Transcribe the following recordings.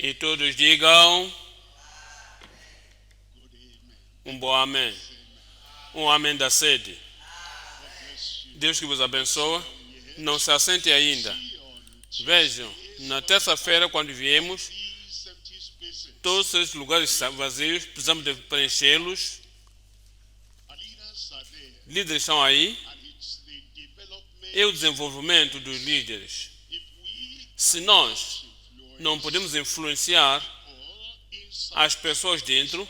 E todos digam um bom amém. Um amém da sede. Deus que vos abençoe. Não se assente ainda. Vejam, na terça-feira, quando viemos, todos esses lugares vazios, precisamos de preenchê-los. Líderes estão aí. E o desenvolvimento dos líderes. Se nós não podemos influenciar as pessoas dentro,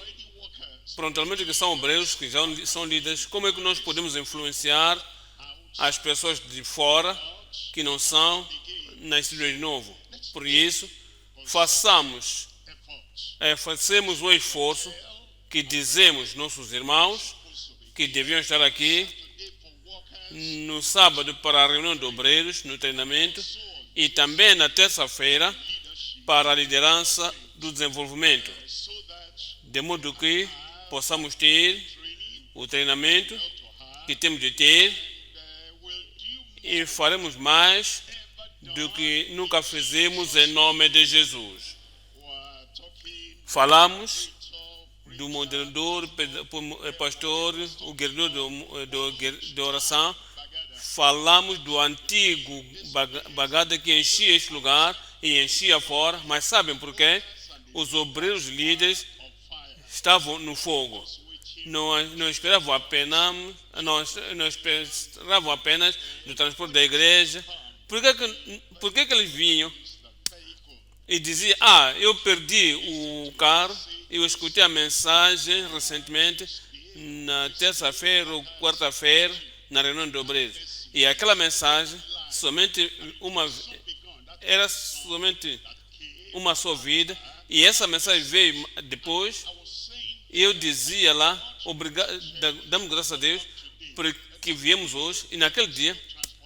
prontamente que são obreiros, que já são líderes, como é que nós podemos influenciar as pessoas de fora, que não são nascidas de novo? Por isso, façamos um esforço que dizemos nossos irmãos que deviam estar aqui no sábado para a reunião de obreiros, no treinamento, e também na terça-feira para a liderança do desenvolvimento, de modo que possamos ter o treinamento que temos de ter e faremos mais do que nunca fizemos em nome de Jesus. Falamos do moderador, pastor, o guerreiro de oração. Falamos do antigo bagada que enchia este lugar e enchia fora, mas sabem por quê? Os obreiros líderes estavam no fogo. Não esperavam apenas, do transporte da igreja. Por que eles vinham e diziam: eu perdi o carro? Eu escutei a mensagem recentemente, na terça-feira ou quarta-feira, na reunião de obreiros. E aquela mensagem era somente uma só vida. E essa mensagem veio depois. E eu dizia lá: damos graças a Deus porque viemos hoje. E naquele dia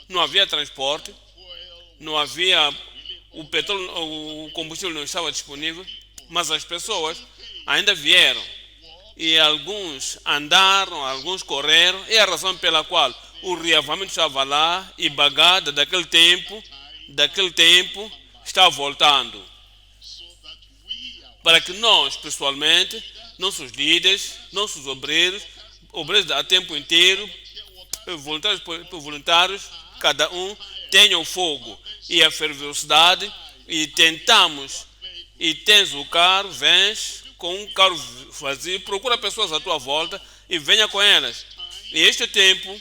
não havia transporte, não havia o petróleo, o combustível não estava disponível, mas as pessoas ainda vieram. E alguns andaram, alguns correram. E a razão pela qual o reavamento estava lá e bagada daquele tempo está voltando. Para que nós, pessoalmente, nossos líderes, nossos obreiros a tempo inteiro, voluntários, cada um tenha o fogo e a fervorosidade, e tentamos, e tens o carro, vens com um carro vazio, procura pessoas à tua volta e venha com elas. E este tempo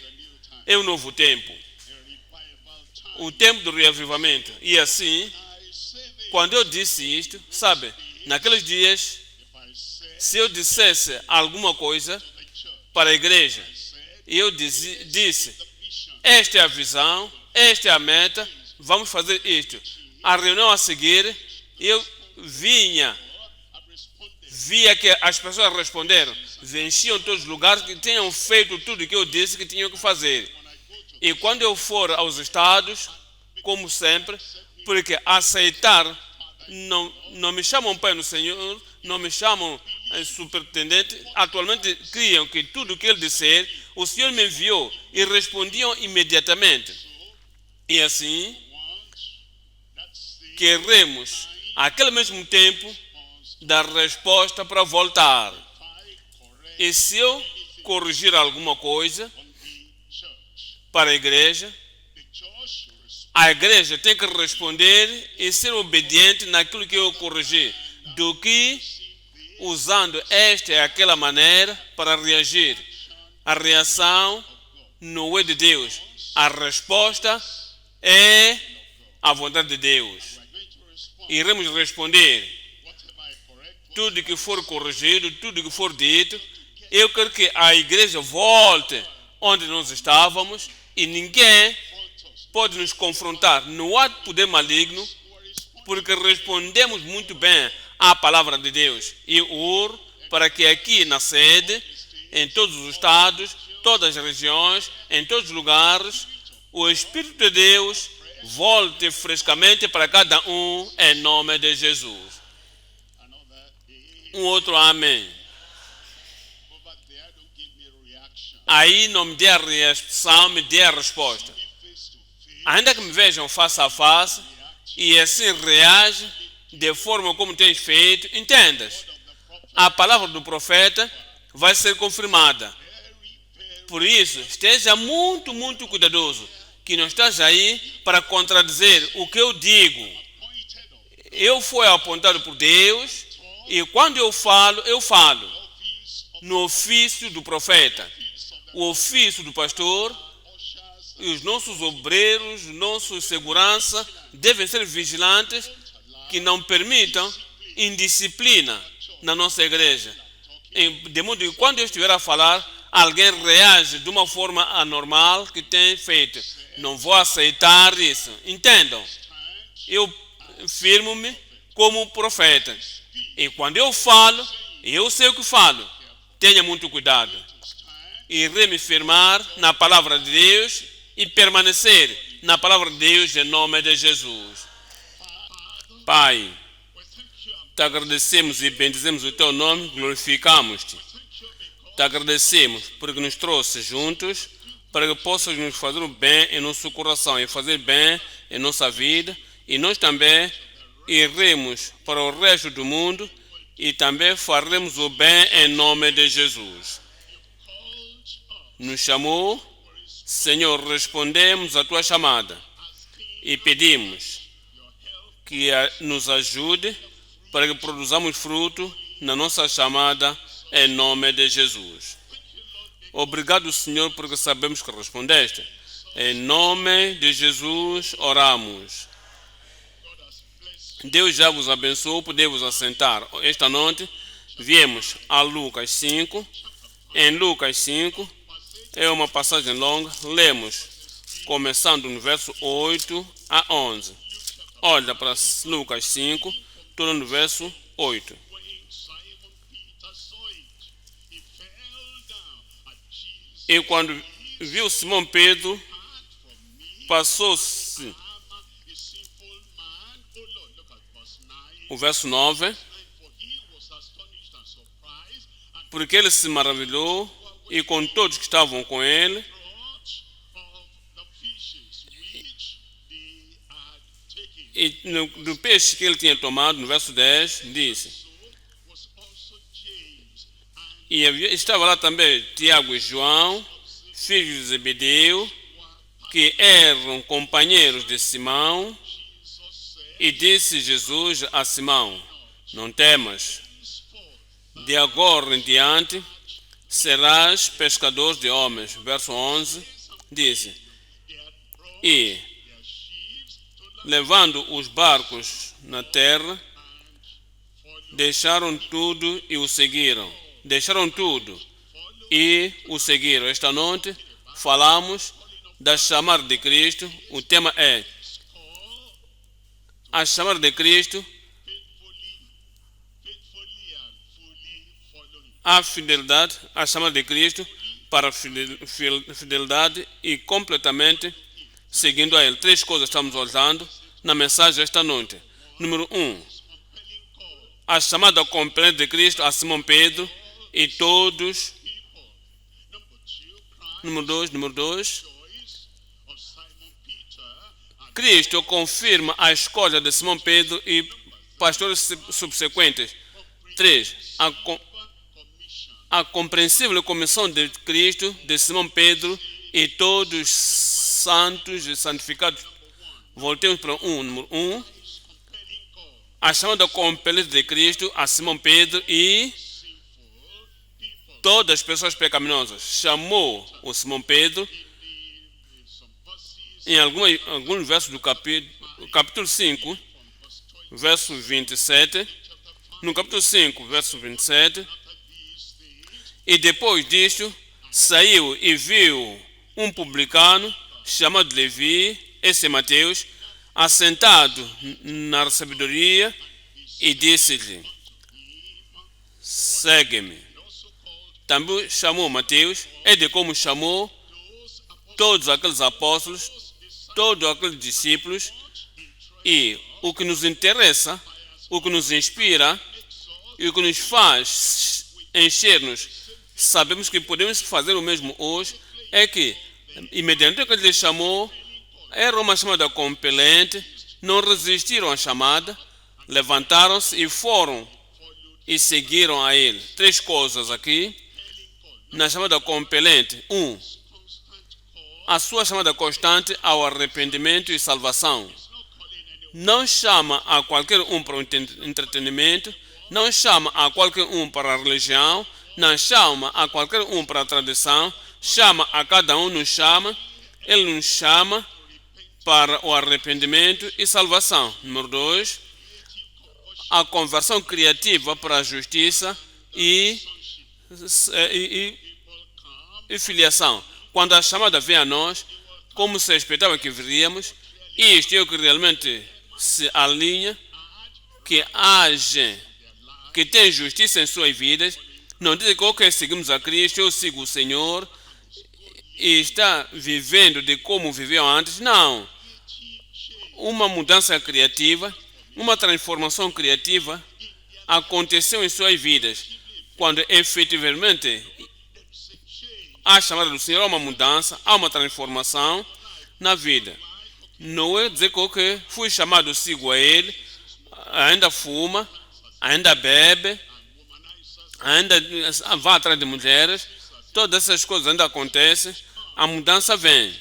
é o novo tempo, o tempo do reavivamento. E assim, quando eu disse isto, sabe, naqueles dias, se eu dissesse alguma coisa para a igreja, e eu disse: esta é a visão, esta é a meta, vamos fazer isto. A reunião a seguir, eu via que as pessoas responderam, venciam todos os lugares, que tinham feito tudo o que eu disse que tinham que fazer. E quando eu for aos estados, como sempre, porque aceitar, não me chamam Pai no Senhor, não me chamam superintendente, atualmente criam que tudo o que ele disser, o Senhor me enviou, e respondiam imediatamente. E assim, queremos, aquele mesmo tempo, dar resposta para voltar. E se eu corrigir alguma coisa para a igreja tem que responder e ser obediente naquilo que eu corrigi, do que usando esta e aquela maneira para reagir. A reação não é de Deus. A resposta é a vontade de Deus. Iremos responder tudo que for corrigido, tudo que for dito. Eu quero que a igreja volte onde nós estávamos e ninguém pode nos confrontar. Não há poder maligno, porque respondemos muito bem à palavra de Deus. E oro para que aqui na sede, em todos os estados, todas as regiões, em todos os lugares, o Espírito de Deus volte frescamente para cada um, em nome de Jesus. Um outro amém. Aí não me dê a reação, me dê a resposta. Ainda que me vejam face a face e assim reage, de forma como tens feito, entendas. A palavra do profeta vai ser confirmada. Por isso, esteja muito, muito cuidadoso, que não estás aí para contradizer o que eu digo. Eu fui apontado por Deus e quando eu falo no ofício do profeta, o ofício do pastor e os nossos obreiros, nossos segurança devem ser vigilantes que não permitam indisciplina na nossa igreja. De modo que quando eu estiver a falar, alguém reage de uma forma anormal que tem feito. Não vou aceitar isso. Entendam? Eu firmo-me como profeta. E quando eu falo, eu sei o que falo. Tenha muito cuidado. Irei me firmar na palavra de Deus e permanecer na palavra de Deus em nome de Jesus. Pai, te agradecemos e bendizemos o teu nome, glorificamos-te. Te agradecemos porque nos trouxe juntos para que possas nos fazer o bem em nosso coração e fazer bem em nossa vida. E nós também iremos para o resto do mundo e também faremos o bem em nome de Jesus. Nos chamou, Senhor, respondemos à tua chamada e pedimos que nos ajude para que produzamos fruto na nossa chamada em nome de Jesus. Obrigado, Senhor, porque sabemos que respondeste. Em nome de Jesus oramos. Deus já vos abençoou, podemos assentar. Esta noite viemos a Lucas 5. Em Lucas 5 é uma passagem longa. Lemos começando no verso 8 a 11. Olha para Lucas 5, estou no verso 8. E quando viu Simão Pedro, passou-se. O verso 9. Porque ele se maravilhou e com todos que estavam com ele. E do peixe que ele tinha tomado, no verso 10, disse. E estava lá também Tiago e João, filhos de Zebedeu, que eram companheiros de Simão. E disse Jesus a Simão: não temas, de agora em diante serás pescador de homens. Verso 11, disse. E, levando os barcos na terra, deixaram tudo e o seguiram. Deixaram tudo e o seguiram. Esta noite falamos da chamada de Cristo. O tema é a chamada de Cristo, a fidelidade, a chamada de Cristo para a fidelidade e completamente seguindo a Ele. Três coisas estamos olhando na mensagem esta noite. Número 1, a chamada completa de Cristo a Simão Pedro e todos. Número 2, Cristo confirma a escolha de Simão Pedro e pastores subsequentes. 3, a compreensível comissão de Cristo, de Simão Pedro e todos santos e santificados. Voltemos para número 1. A chamada completa de Cristo a Simão Pedro e todas as pessoas pecaminosas. Chamou o Simão Pedro em alguns versos do capítulo 5, verso 27. No capítulo 5, verso 27. E depois disto, saiu e viu um publicano chamado Levi, esse é Mateus, assentado na sabedoria, e disse-lhe: segue-me. Também chamou Mateus, é de como chamou todos aqueles apóstolos, todos aqueles discípulos. E o que nos interessa, o que nos inspira e o que nos faz encher-nos, sabemos que podemos fazer o mesmo hoje, é que, imediatamente que ele chamou, era uma chamada compelente, não resistiram à chamada, levantaram-se e foram e seguiram a ele. Três coisas aqui na chamada compelente. A sua chamada constante ao arrependimento e salvação. Não chama a qualquer um para o entretenimento, não chama a qualquer um para a religião, não chama a qualquer um para a tradição, chama a cada um, ele nos chama para o arrependimento e salvação. Número 2, a conversão criativa para a justiça e filiação. Quando a chamada vem a nós, como se esperava que viríamos, isto é o que realmente se alinha, que age, que tem justiça em suas vidas. Não diz que ok, seguimos a Cristo, eu sigo o Senhor, e está vivendo de como viveu antes. Não. Uma mudança criativa, uma transformação criativa aconteceu em suas vidas. Quando efetivamente a chamada do Senhor, há uma mudança, há uma transformação na vida. Não é dizer que okay, fui chamado, sigo a Ele, ainda fuma, ainda bebe, ainda vai atrás de mulheres, todas essas coisas ainda acontecem, a mudança vem,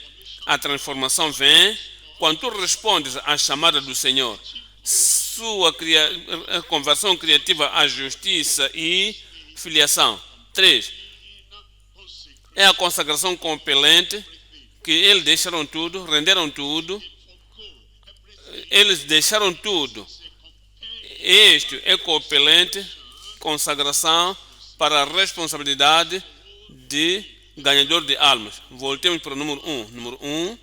a transformação vem, quando tu respondes à chamada do Senhor, sua conversão criativa à justiça e filiação. 3, é a consagração compelente, que eles deixaram tudo, renderam tudo, eles deixaram tudo. Este é compelente, consagração para a responsabilidade de ganhador de almas. Voltemos para o número 1. Número 1,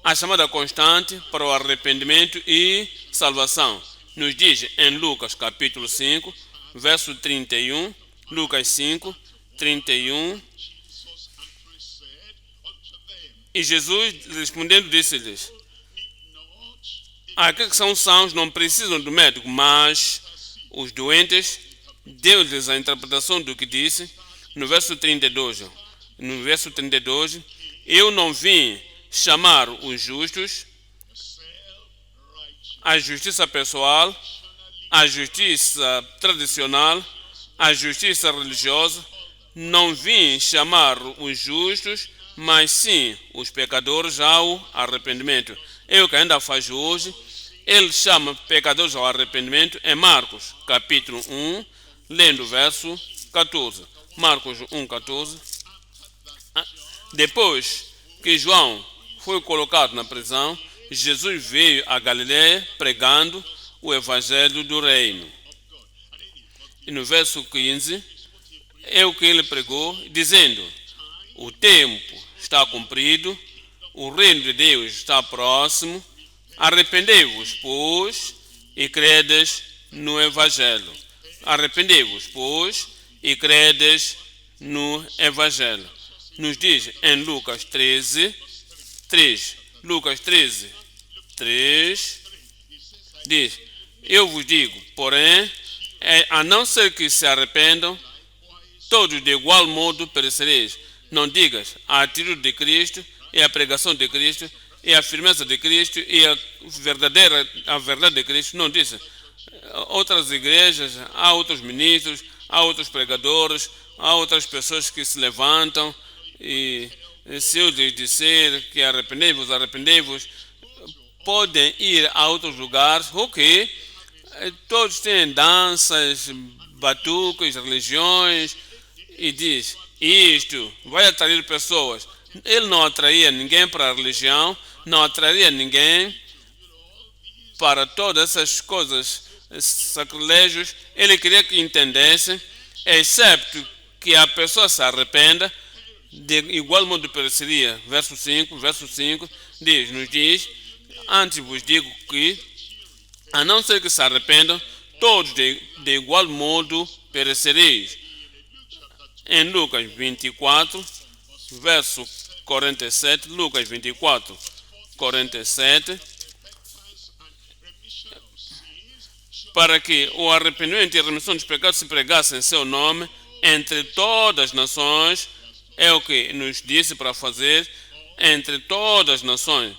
a chamada constante para o arrependimento e salvação. Nos diz em Lucas capítulo 5, verso 31, Lucas 5, 31. E Jesus respondendo disse-lhes: aqueles que são sãos não precisam do médico, mas os doentes. Deu-lhes a interpretação do que disse no verso 32. No verso 32, eu não vim chamar os justos, a justiça pessoal, a justiça tradicional, a justiça religiosa. Não vim chamar os justos, mas sim os pecadores ao arrependimento. É o que ainda faz hoje. Ele chama pecadores ao arrependimento em Marcos capítulo 1, lendo o verso 14. Marcos 1, 14. Depois que João foi colocado na prisão, Jesus veio a Galileia pregando o evangelho do reino. E no verso 15, é o que ele pregou, dizendo: o tempo está cumprido, o reino de Deus está próximo, arrependei-vos, pois, e credes no evangelho. Arrependei-vos, pois, e credes no evangelho. Nos diz em Lucas 13, 3. Lucas 13, 3 diz: eu vos digo, porém, a não ser que se arrependam, todos de igual modo perecereis. Não digas a atitude de Cristo e a pregação de Cristo e a firmeza de Cristo e a verdade de Cristo. Não disse. Outras igrejas, há outros ministros, há outros pregadores, há outras pessoas que se levantam e se eu lhes disser que arrependei-vos, podem ir a outros lugares, ok, todos têm danças, batuques, religiões, e diz, isto vai atrair pessoas. Ele não atraía ninguém para a religião, não atraía ninguém para todas essas coisas, esses sacrilégios. Ele queria que entendessem, excepto que a pessoa se arrependa, de igual modo pereceria. Verso 5 nos diz: antes vos digo que, a não ser que se arrependam, todos de igual modo perecereis. Em Lucas 24, verso 47, Lucas 24, 47, para que o arrependimento e a remissão dos pecados se pregassem em seu nome entre todas as nações. É o que nos disse para fazer entre todas as nações.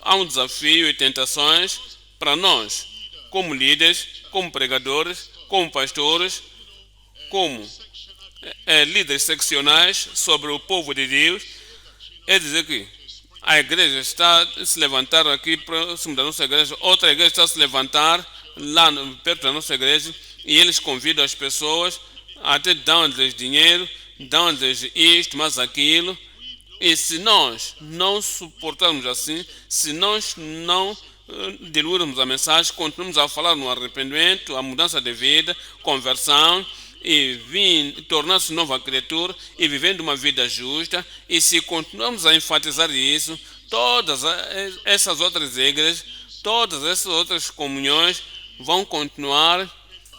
Há um desafio e tentações para nós. como líderes, como pregadores, como pastores, como líderes seccionais sobre o povo de Deus, é dizer que a igreja está a se levantar aqui próximo da nossa igreja, outra igreja está a se levantar lá perto da nossa igreja, e eles convidam as pessoas, até dão-lhes dinheiro, dão-lhes isto, mas aquilo. E se nós não suportarmos assim, se nós não diluirmos a mensagem, continuamos a falar no arrependimento, a mudança de vida, conversão, e tornar-se nova criatura e vivendo uma vida justa, e se continuamos a enfatizar isso, todas essas outras igrejas, todas essas outras comunhões vão continuar,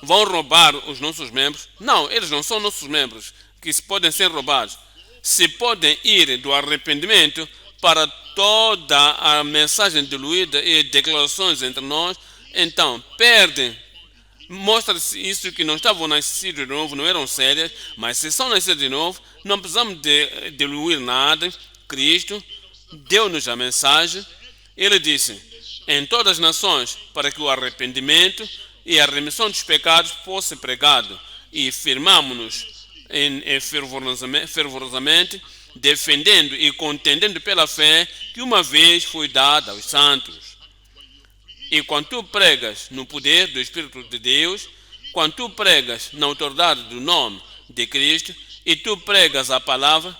vão roubar os nossos membros. Não, eles não são nossos membros que podem ser roubados. Se podem ir do arrependimento para toda a mensagem diluída e declarações entre nós, então perdem. Mostra-se isso que não estavam nascidos de novo, não eram sérias, mas se são nascidos de novo, não precisamos de diluir nada. Cristo deu-nos a mensagem. Ele disse, em todas as nações, para que o arrependimento e a remissão dos pecados fosse ser pregado. E firmamos-nos fervorosamente, defendendo e contendendo pela fé que uma vez foi dada aos santos. E quando tu pregas no poder do Espírito de Deus, quando tu pregas na autoridade do nome de Cristo, e tu pregas a palavra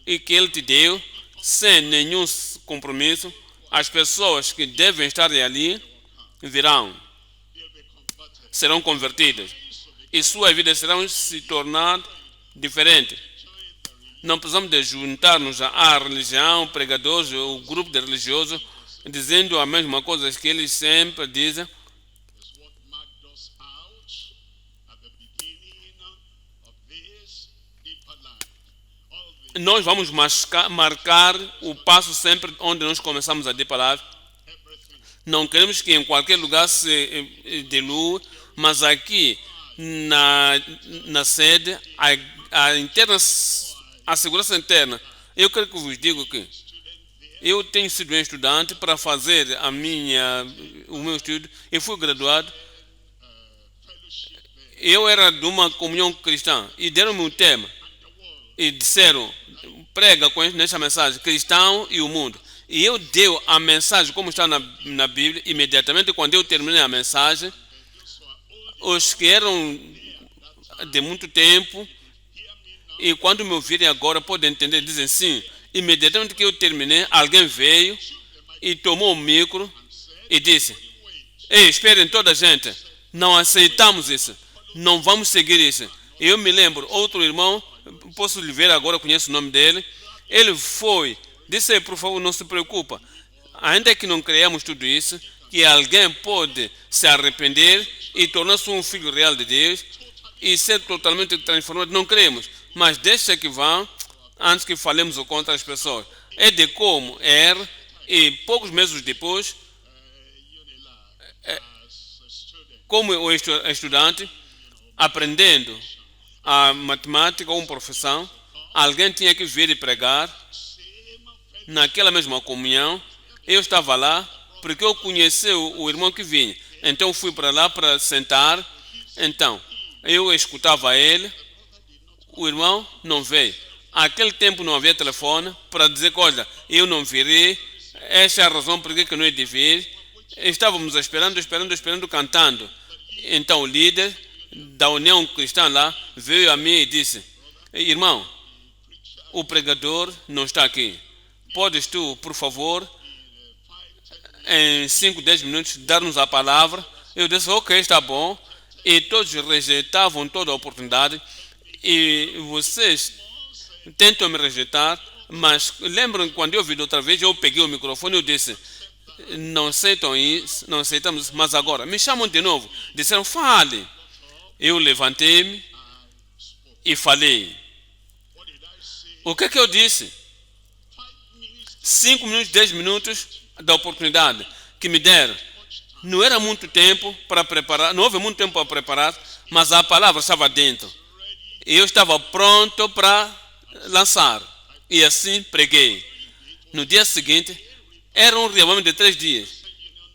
e que Ele te deu, sem nenhum compromisso, as pessoas que devem estar ali virão, serão convertidas, e suas vidas serão se tornar diferentes. Não precisamos de juntar-nos à religião, pregadores, o grupo de religiosos, dizendo a mesma coisa que eles sempre dizem. Nós vamos marcar o passo sempre onde nós começamos a Deep Life. Não queremos que em qualquer lugar se dilua, mas aqui na sede, a segurança interna, eu quero que vos digo que eu tenho sido um estudante para fazer o meu estudo. Eu fui graduado. Eu era de uma comunhão cristã e deram-me um tema e disseram, prega nessa mensagem, cristão e o mundo. E eu dei a mensagem como está na Bíblia. Imediatamente quando eu terminei a mensagem, os que eram de muito tempo e quando me ouvirem agora podem entender, dizem sim. Imediatamente que eu terminei, alguém veio e tomou o micro e disse, ei, esperem toda a gente, não aceitamos isso, não vamos seguir isso. Eu me lembro, outro irmão, posso lhe ver agora, conheço o nome dele, ele foi, disse, por favor, não se preocupa, ainda que não criamos tudo isso, que alguém pode se arrepender e tornar-se um filho real de Deus e ser totalmente transformado, não cremos, mas deixa que vão, antes que falemos contra as pessoas. É de como era, e poucos meses depois, como o estudante, aprendendo a matemática ou uma profissão, alguém tinha que vir e pregar naquela mesma comunhão. Eu estava lá porque eu conheci o irmão que vinha. Então eu fui para lá para sentar. Então eu escutava ele. O irmão não veio. Aquele tempo não havia telefone para dizer que, olha, eu não virei, essa é a razão por que não é de vir. Estávamos esperando, cantando. Então o líder da União Cristã lá veio a mim e disse, irmão, o pregador não está aqui. Podes tu, por favor, em 5, 10 minutos, dar-nos a palavra? Eu disse, ok, está bom. E todos rejeitavam toda a oportunidade. E vocês tentam me rejeitar, mas lembram que quando eu vi outra vez, eu peguei o microfone e eu disse, não aceitam isso, não aceitamos isso, mas agora me chamam de novo. Disseram, fale. Eu levantei-me e falei. O que eu disse? 5 minutos, 10 minutos da oportunidade que me deram. Não era muito tempo para preparar, não houve muito tempo para preparar, mas a palavra estava dentro. Eu estava pronto para lançar. E assim preguei. No dia seguinte, era um reunião de 3 dias.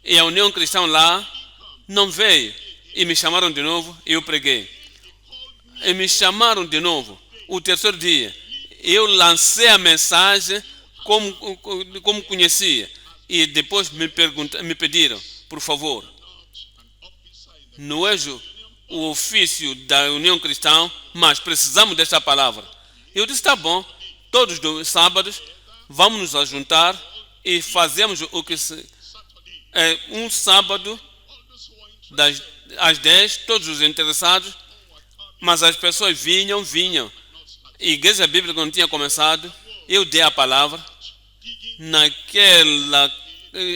E a União Cristã lá não veio. E me chamaram de novo e eu preguei. E me chamaram de novo. O terceiro dia, eu lancei a mensagem como conhecia. E depois me pediram, por favor, não é o ofício da União Cristã, mas precisamos desta palavra. Eu disse, tá bom, todos os sábados vamos nos ajuntar e fazemos o que é um sábado às 10, todos os interessados, mas as pessoas vinham. A igreja bíblica não tinha começado, eu dei a palavra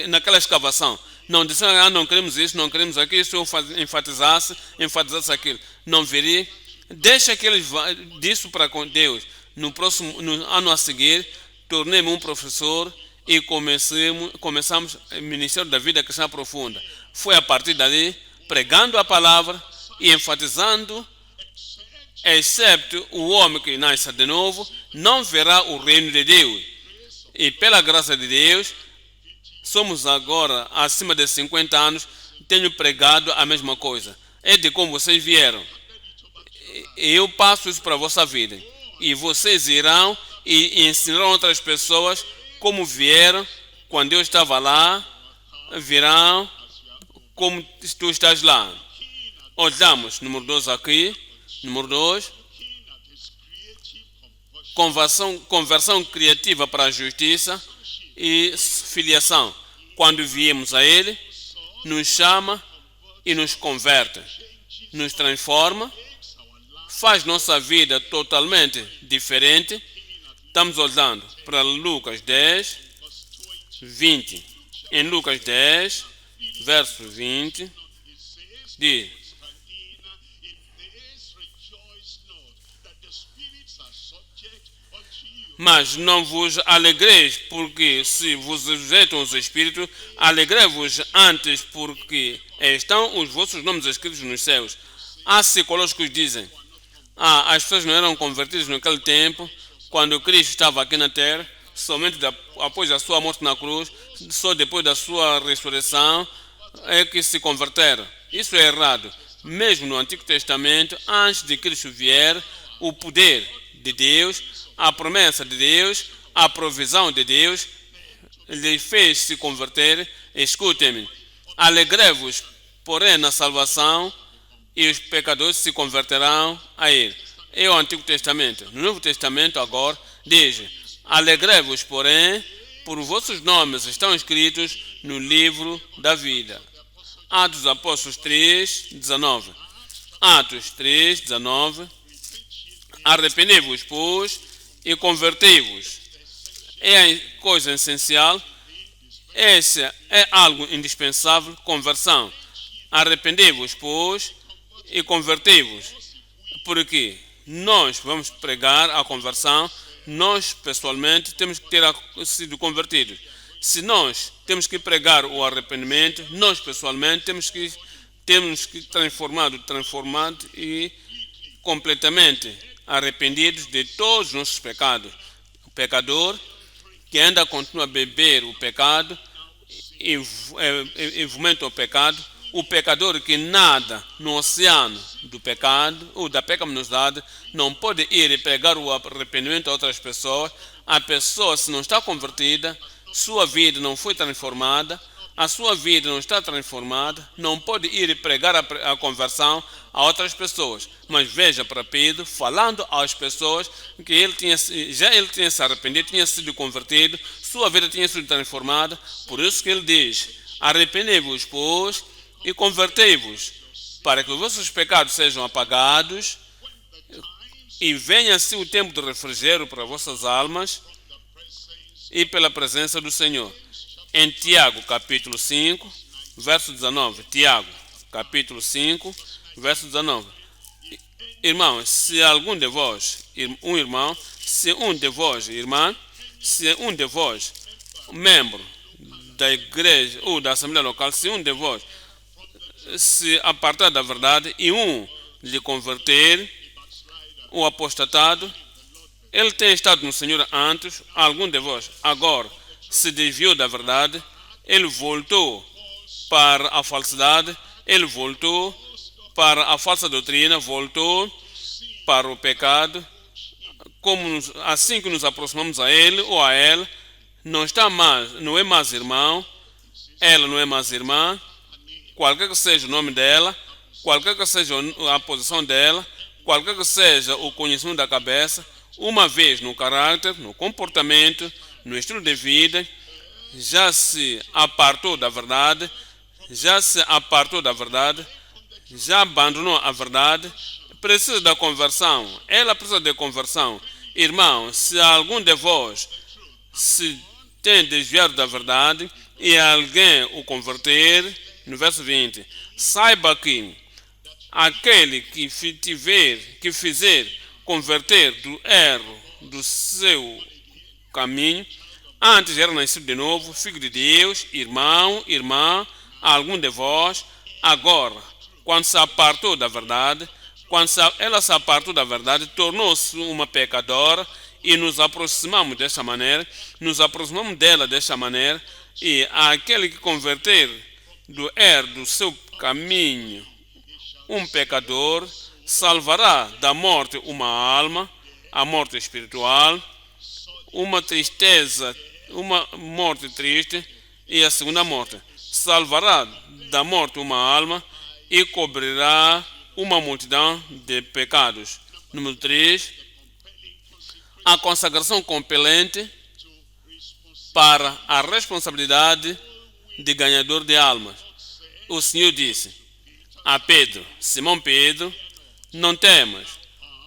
naquela escavação. Não disseram, não queremos isso, não queremos aquilo, se eu enfatizasse aquilo. Não viria. Deixa que eles disso para com Deus. No ano a seguir, tornei-me um professor e começamos o Ministério da Vida Cristã Profunda. Foi a partir dali, pregando a palavra e enfatizando, excepto o homem que nasce de novo, não verá o reino de Deus. E pela graça de Deus, somos agora acima de 50 anos, tenho pregado a mesma coisa. É de como vocês vieram. Eu passo isso para a vossa vida. E vocês irão e ensinarão outras pessoas como vieram, quando eu estava lá, virão como tu estás lá. Olhamos, número 2 aqui, número 2, conversão criativa para a justiça e filiação. Quando viemos a Ele, nos chama e nos converte, nos transforma, faz nossa vida totalmente diferente. Estamos olhando para Lucas 10, 20. Em Lucas 10, verso 20, diz: mas não vos alegreis, porque se vos sujeitam os Espíritos, alegrei-vos antes, porque estão os vossos nomes escritos nos céus. Há psicólogos que dizem, as pessoas não eram convertidas naquele tempo, quando Cristo estava aqui na terra, somente após a sua morte na cruz, só depois da sua ressurreição é que se converteram. Isso é errado. Mesmo no Antigo Testamento, antes de Cristo vier, o poder de Deus, a promessa de Deus, a provisão de Deus, lhe fez se converter. Escutem-me, alegrei-vos, porém, na salvação, e os pecadores se converterão a Ele. É o Antigo Testamento. No Novo Testamento, agora, diz: alegrei-vos, porém, por vossos nomes estão escritos no livro da vida. Atos dos Apóstolos 3, 19. Atos 3, 19. Arrependei-vos, pois, e convertei-vos. É a coisa essencial. Esse é algo indispensável, conversão. Arrependei-vos, pois, e convertei-vos. Porque nós vamos pregar a conversão, nós pessoalmente temos que ter sido convertidos. Se nós temos que pregar o arrependimento, nós pessoalmente temos que transformado e completamente arrependidos de todos os nossos pecados. O pecador que ainda continua a beber o pecado e vomenta o pecado, o pecador que nada no oceano do pecado ou da pecaminosidade não pode ir e pregar o arrependimento a outras pessoas. A pessoa, se não está convertida, sua vida não foi transformada, a sua vida não está transformada, não pode ir e pregar a conversão a outras pessoas. Mas veja para Pedro, falando às pessoas que ele tinha se arrependido, tinha sido convertido, sua vida tinha sido transformada. Por isso que ele diz: arrependei-vos, pois, e convertei-vos, para que os vossos pecados sejam apagados e venha assim o tempo de refrigério para vossas almas e pela presença do Senhor. Em Tiago, capítulo 5, verso 19. Tiago, capítulo 5, verso 19. Irmãos, se algum de vós, irmã, se um de vós, membro da igreja ou da assembleia local, se um de vós se apartar da verdade e lhe converter, o apostatado, ele tem estado no Senhor antes, algum de vós agora se desviou da verdade, ele voltou para a falsidade, ele voltou para a falsa doutrina, voltou para o pecado. Assim que nos aproximamos a ele ou a ela, não é mais irmão, ela não é mais irmã, qualquer que seja o nome dela, qualquer que seja a posição dela, qualquer que seja o conhecimento da cabeça, uma vez no caráter, no comportamento, no estilo de vida, já se apartou da verdade, já abandonou a verdade, precisa da conversão, ela precisa de conversão. Irmão, se algum de vós se tem desviado da verdade e alguém o converter, no verso 20, saiba que aquele que fizer converter do erro do seu caminho, antes era nascido de novo, filho de Deus, irmão, irmã, algum de vós, agora, quando se apartou da verdade, ela se apartou da verdade, tornou-se uma pecadora e nos aproximamos desta maneira, nos aproximamos dela desta maneira, e aquele que converter do erro do seu caminho um pecador, salvará da morte uma alma, a morte espiritual, uma tristeza, uma morte triste e a segunda morte. Salvará da morte uma alma e cobrirá uma multidão de pecados. Número 3. A consagração compelente para a responsabilidade de ganhador de almas. O Senhor disse a Pedro, Simão Pedro, não temas,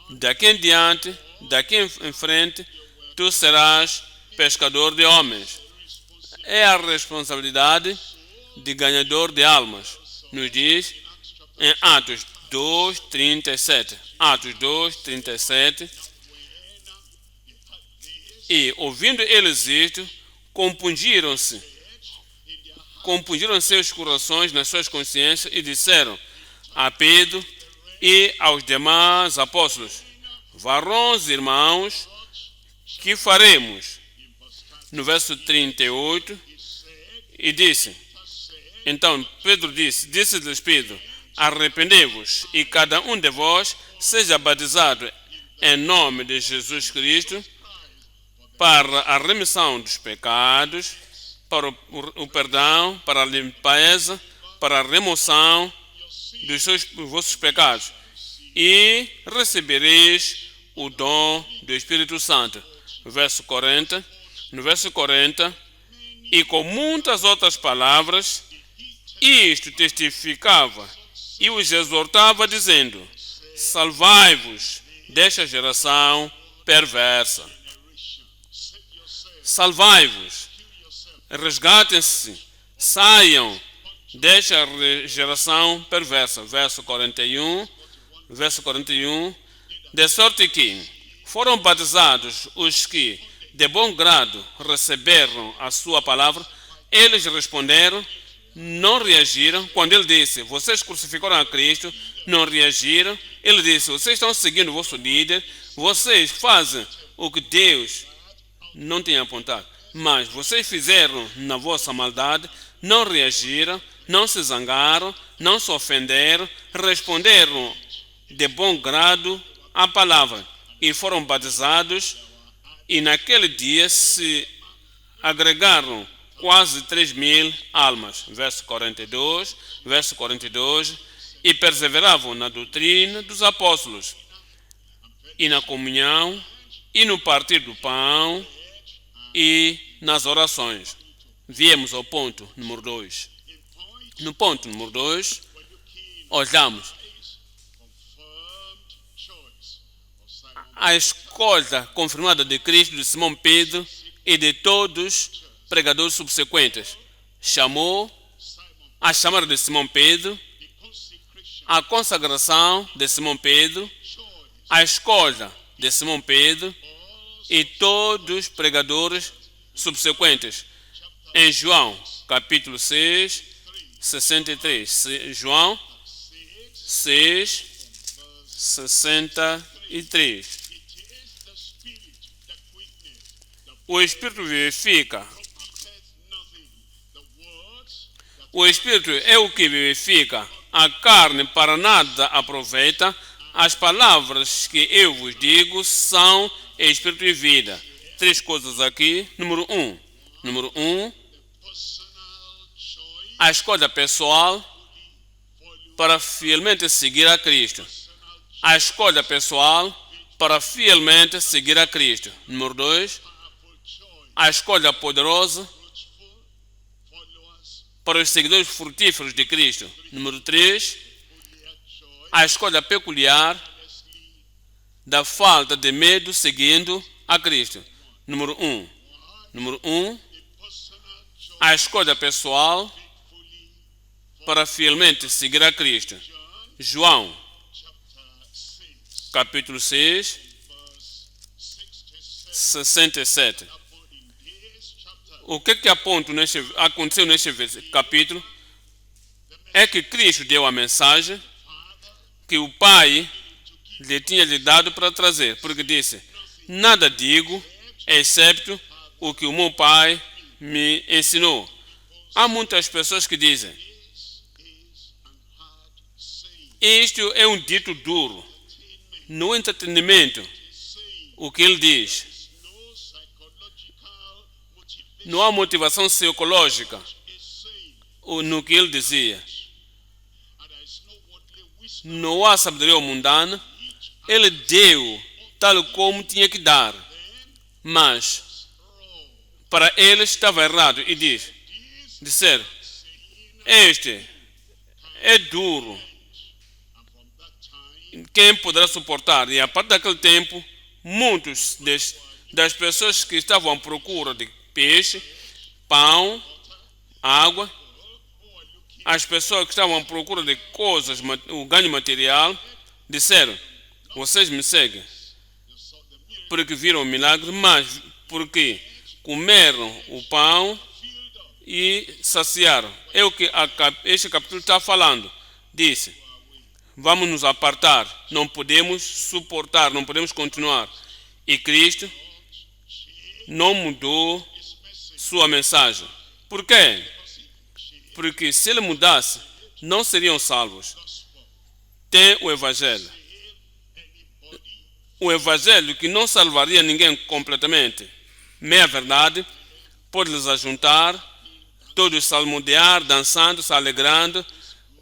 daqui em diante, daqui em frente, tu serás pescador de homens. É a responsabilidade de ganhador de almas, nos diz em Atos 2:37. Atos 2:37. E, ouvindo eles isto, compungiram-se seus corações nas suas consciências e disseram a Pedro e aos demais apóstolos: varões, irmãos, que faremos? No verso 38, e disse, então Pedro disse-lhes Pedro, arrependei-vos e cada um de vós seja batizado em nome de Jesus Cristo para a remissão dos pecados, para o perdão, para a limpeza, para a remoção dos vossos pecados, e recebereis o dom do Espírito Santo. No verso 40, e com muitas outras palavras, isto testificava e os exortava, dizendo: salvai-vos desta geração perversa. Salvai-vos, resgatem-se, saiam desta geração perversa. Verso 41, de sorte que foram batizados os que de bom grado receberam a sua palavra. Eles responderam, não reagiram. Quando ele disse, vocês crucificaram a Cristo, não reagiram. Ele disse, vocês estão seguindo o vosso líder, vocês fazem o que Deus não tinha apontado, mas vocês fizeram na vossa maldade, não reagiram, não se zangaram, não se ofenderam, responderam de bom grado à palavra e foram batizados, e naquele dia se agregaram quase 3.000 almas. Verso 42, e perseveravam na doutrina dos apóstolos, e na comunhão, e no partir do pão, e nas orações. Viemos ao ponto número 2. No ponto número 2, olhamos a escolha confirmada de Cristo, de Simão Pedro e de todos os pregadores subsequentes. Chamou a chamada de Simão Pedro, a consagração de Simão Pedro, a escolha de Simão Pedro e todos os pregadores subsequentes. Em João, capítulo 6, 63. João 6, 63. O Espírito vivifica. O Espírito é o que vivifica a carne para nada aproveita. As palavras que eu vos digo são espírito e vida. 3 coisas aqui. Número 1, a escolha pessoal para fielmente seguir a Cristo. A escolha pessoal para fielmente seguir a Cristo. Número 2, a escolha poderosa para os seguidores frutíferos de Cristo. Número 3, a escolha peculiar da falta de medo seguindo a Cristo. Número 1, a escolha pessoal para fielmente seguir a Cristo. João, capítulo 6, 67. O que aconteceu neste capítulo é que Cristo deu a mensagem que o Pai lhe tinha lhe dado para trazer, porque disse: nada digo, excepto o que o meu Pai me ensinou. Há muitas pessoas que dizem: isto é um dito duro. No entretenimento, o que ele diz, não há motivação psicológica no que ele dizia. Não há sabedoria mundana. Ele deu tal como tinha que dar. Mas para ele estava errado e disseram: este é duro. Quem poderá suportar? E a partir daquele tempo, muitos das pessoas que estavam à procura de peixe, pão, água, as pessoas que estavam à procura de coisas, o ganho material, disseram: vocês me seguem porque viram o milagre, mas porque comeram o pão e saciaram. É o que este capítulo está falando. Disse: vamos nos apartar, não podemos suportar, não podemos continuar. E Cristo não mudou sua mensagem. Por quê? Porque se ele mudasse, não seriam salvos. Tem o Evangelho. O Evangelho que não salvaria ninguém completamente. Meia verdade, pode lhes ajuntar, todos salmodiar, dançando, se alegrando,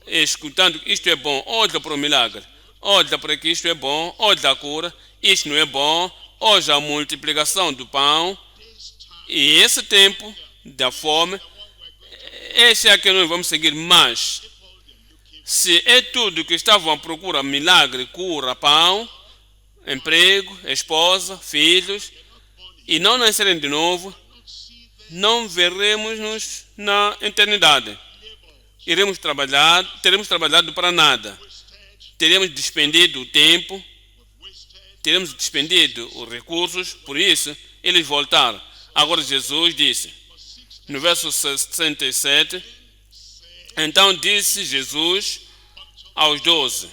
escutando: isto é bom, olha para o milagre, olha para que isto é bom, olha a cura, isto não é bom, olha a multiplicação do pão. E esse tempo da fome, esse é que nós vamos seguir. Mas se é tudo que estavam à procura: milagre, cura, pão, emprego, esposa, filhos, e não nascerem de novo, não veremos-nos na eternidade. Teremos trabalhado para nada. Teremos despendido o tempo, teremos despendido os recursos. Por isso, eles voltaram. Agora Jesus disse, no verso 67, então disse Jesus aos 12: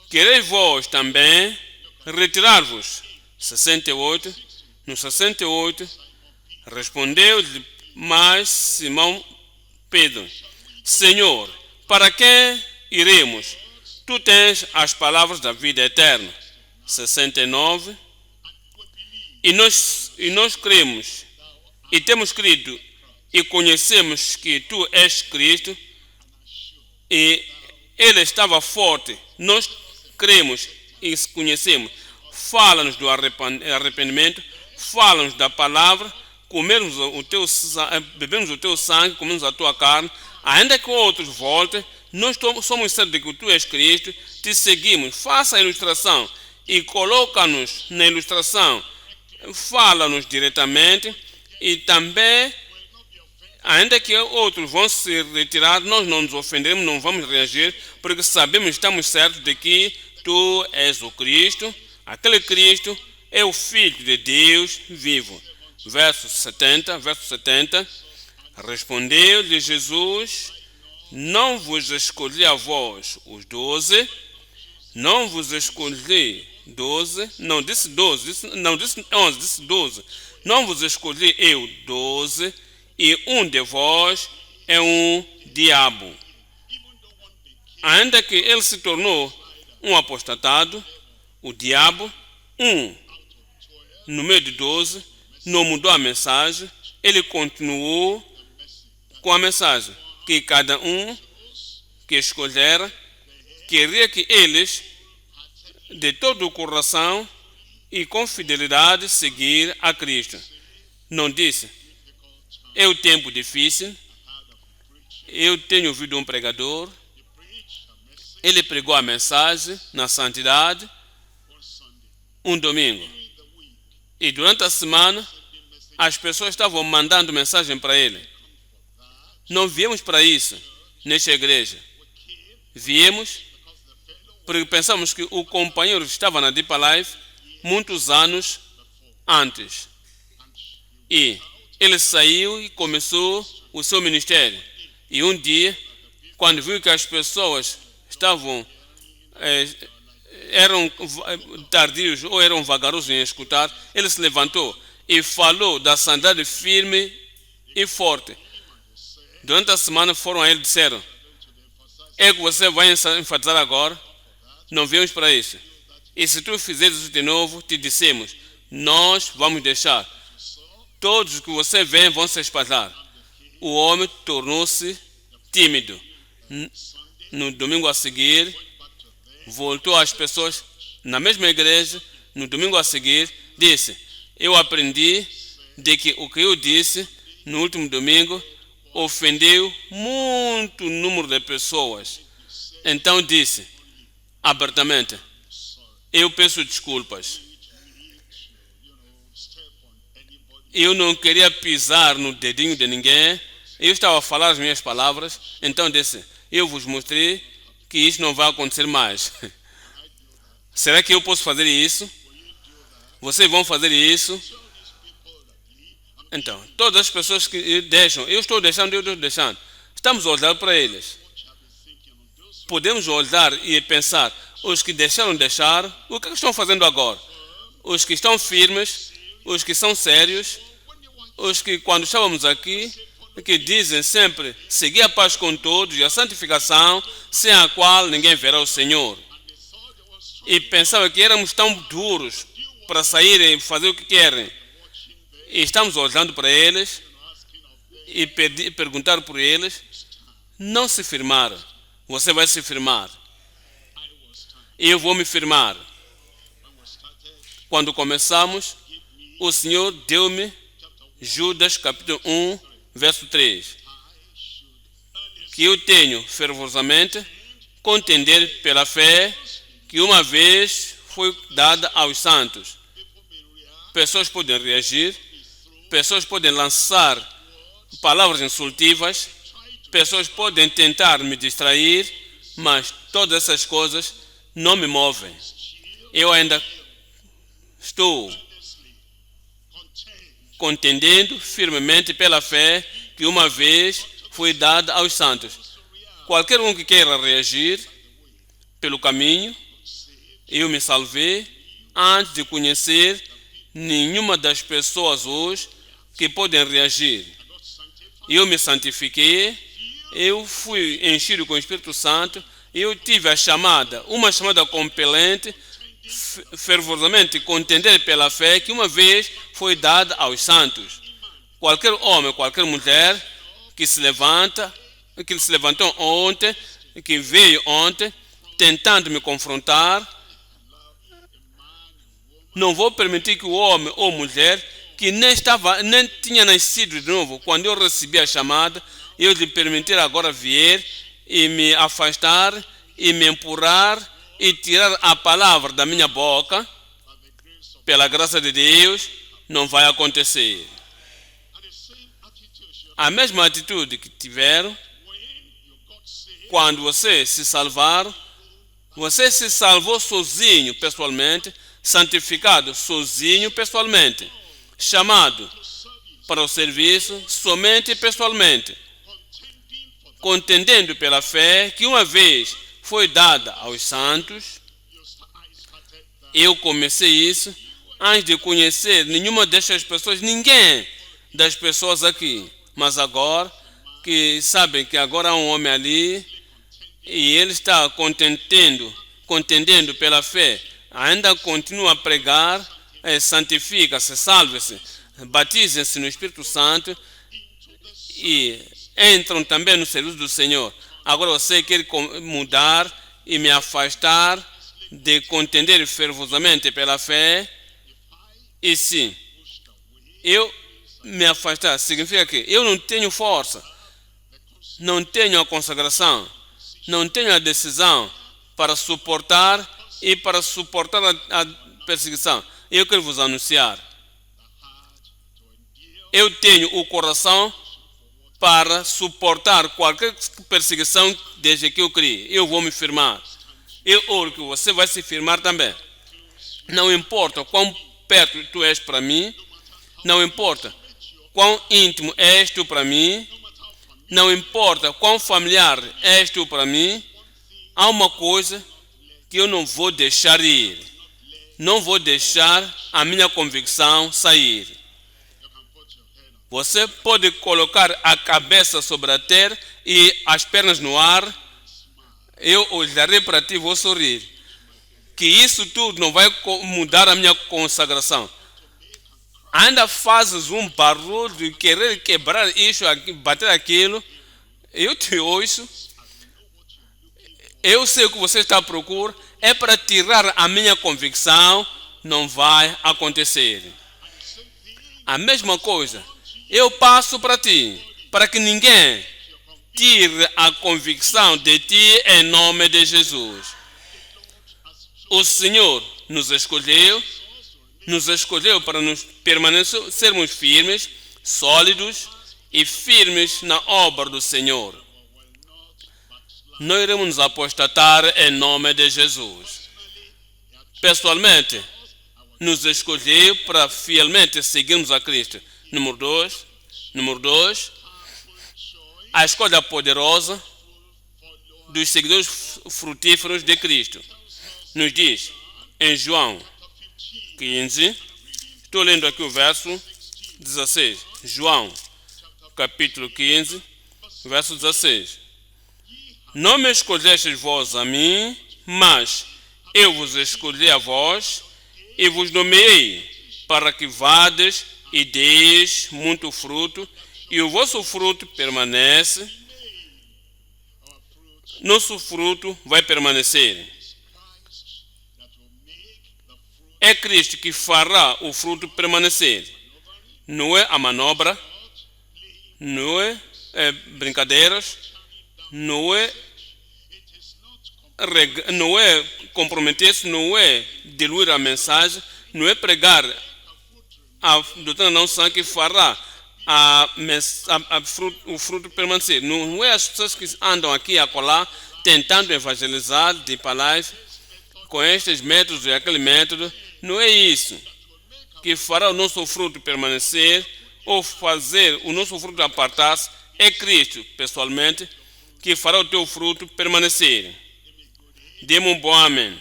quereis vós também retirar-vos? 68. No 68, respondeu-lhe mais Simão Pedro: Senhor, para que iremos? Tu tens as palavras da vida eterna. 69. E nós cremos, e temos crido, e conhecemos que tu és Cristo. E ele estava forte. Nós cremos e conhecemos. Fala-nos do arrependimento, fala-nos da palavra, bebemos o teu sangue, comemos a tua carne. Ainda que outros voltem, nós somos certos de que tu és Cristo, te seguimos. Faça a ilustração e coloca-nos na ilustração. Fala-nos diretamente e também, ainda que outros vão se retirar, nós não nos ofendemos, não vamos reagir, porque sabemos, estamos certos de que tu és o Cristo. Aquele Cristo é o Filho de Deus vivo. Verso 70. Respondeu-lhe Jesus: não vos escolhi a vós os 12, não vos escolhi 12, não disse 12, não disse 11, disse 12. Não vos escolhi eu 12, e um de vós é um diabo. ainda que ele se tornou um apostatado, o diabo, no meio de 12, não mudou a mensagem, ele continuou com a mensagem que cada um que escolhera queria que eles, de todo o coração e com fidelidade, seguir a Cristo. Não disse, é o tempo difícil, eu tenho ouvido um pregador, ele pregou a mensagem na santidade um domingo. E durante a semana, as pessoas estavam mandando mensagem para ele. Não viemos para isso nesta igreja. Viemos porque pensamos que o companheiro estava na Deep Life muitos anos antes. E ele saiu e começou o seu ministério. E um dia, quando viu que as pessoas eram tardios ou eram vagarosos em escutar, ele se levantou e falou da santidade firme e forte. Durante a semana foram a ele e disseram, é que você vai enfatizar agora? Não viemos para isso. E se tu fizeres isso de novo, te dissemos, nós vamos deixar. Todos que você vê vão se espalhar. O homem tornou-se tímido. No domingo a seguir, voltou às pessoas na mesma igreja. No domingo a seguir, disse, eu aprendi de que o que eu disse no último domingo ofendeu muito número de pessoas. Então disse abertamente, eu peço desculpas. Eu não queria pisar no dedinho de ninguém. Eu estava a falar as minhas palavras. Então disse, eu vos mostrei que isso não vai acontecer mais. Será que eu posso fazer isso? Vocês vão fazer isso? Então, todas as pessoas que deixam, eu estou deixando. Estamos a olhar para eles. Podemos olhar e pensar, os que deixaram, o que estão fazendo agora? Os que estão firmes, os que são sérios, os que quando estávamos aqui, que dizem sempre, seguir a paz com todos e a santificação, sem a qual ninguém verá o Senhor. E pensavam que éramos tão duros para saírem e fazer o que querem. E estamos olhando para eles e perguntar por eles, não se firmaram. Você vai se firmar. Eu vou me firmar. Quando começamos, o Senhor deu-me Judas capítulo 1, verso 3. Que eu tenho fervorosamente contender pela fé que uma vez foi dada aos santos. Pessoas podem reagir, pessoas podem lançar palavras insultivas, pessoas podem tentar me distrair, mas todas essas coisas não me movem. Eu ainda estou contendendo firmemente pela fé que uma vez foi dada aos santos. Qualquer um que queira reagir pelo caminho, eu me salvei antes de conhecer nenhuma das pessoas hoje que podem reagir. Eu me santifiquei, eu fui enchido com o Espírito Santo, eu tive uma chamada compelente, fervorosamente contender pela fé que uma vez foi dada aos santos. Qualquer homem, qualquer mulher que se levantou ontem, que veio ontem, tentando me confrontar, não vou permitir que o homem ou mulher que nem tinha nascido de novo, quando eu recebi a chamada, eu lhe permitir agora vir e me afastar e me empurrar e tirar a palavra da minha boca, pela graça de Deus, não vai acontecer. A mesma atitude que tiveram quando você se salvaram, você se salvou sozinho, pessoalmente, santificado sozinho, pessoalmente, chamado para o serviço somente pessoalmente, contendendo pela fé que uma vez foi dada aos santos. Eu comecei isso antes de conhecer nenhuma dessas pessoas, ninguém das pessoas aqui, mas agora que sabem que agora há um homem ali, e ele está contendendo pela fé, ainda continua a pregar, santifica-se, salve-se, batizem-se no Espírito Santo e entram também no serviço do Senhor. Agora você quer mudar e me afastar de contender fervorosamente pela fé? E sim, eu me afastar significa que eu não tenho força, não tenho a consagração, não tenho a decisão para suportar a perseguição. Eu quero vos anunciar, eu tenho o coração para suportar qualquer perseguição desde que eu criei. Eu vou me firmar. Eu oro que você vai se firmar também. Não importa quão perto tu és para mim, não importa quão íntimo és tu para mim, não importa quão familiar és tu para mim, há uma coisa que eu não vou deixar ir. Não vou deixar a minha convicção sair. Você pode colocar a cabeça sobre a terra e as pernas no ar. Eu olharei para ti e vou sorrir. Que isso tudo não vai mudar a minha consagração. Ainda fazes um barulho de querer quebrar isso, bater aquilo. Eu te ouço. Eu sei o que você está à procura. É para tirar a minha convicção. Não vai acontecer. A mesma coisa. Eu passo para ti. Para que ninguém tire a convicção de ti em nome de Jesus. O Senhor nos escolheu para nos sermos firmes, sólidos e firmes na obra do Senhor. Não iremos nos apostatar em nome de Jesus. Pessoalmente, nos escolheu para fielmente seguirmos a Cristo. Número 2, a escolha poderosa dos seguidores frutíferos de Cristo. Nos diz em João 15, estou lendo aqui o verso 16. João, capítulo 15, verso 16. Não me escolhestes vós a mim, mas eu vos escolhi a vós e vos nomeei para que vades e deis muito fruto, e o vosso fruto permanece, nosso fruto vai permanecer. É Cristo que fará o fruto permanecer. Não é a manobra, não é brincadeiras, não é comprometer-se, não é diluir a mensagem, não é pregar a doutrina não sã que fará o fruto permanecer. Não é as pessoas que andam aqui e acolá tentando evangelizar de palavras com estes métodos e aquele método. Não é isso que fará o nosso fruto permanecer ou fazer o nosso fruto apartar-se. É Cristo, pessoalmente, que fará o teu fruto permanecer. Dê-me um bom amém.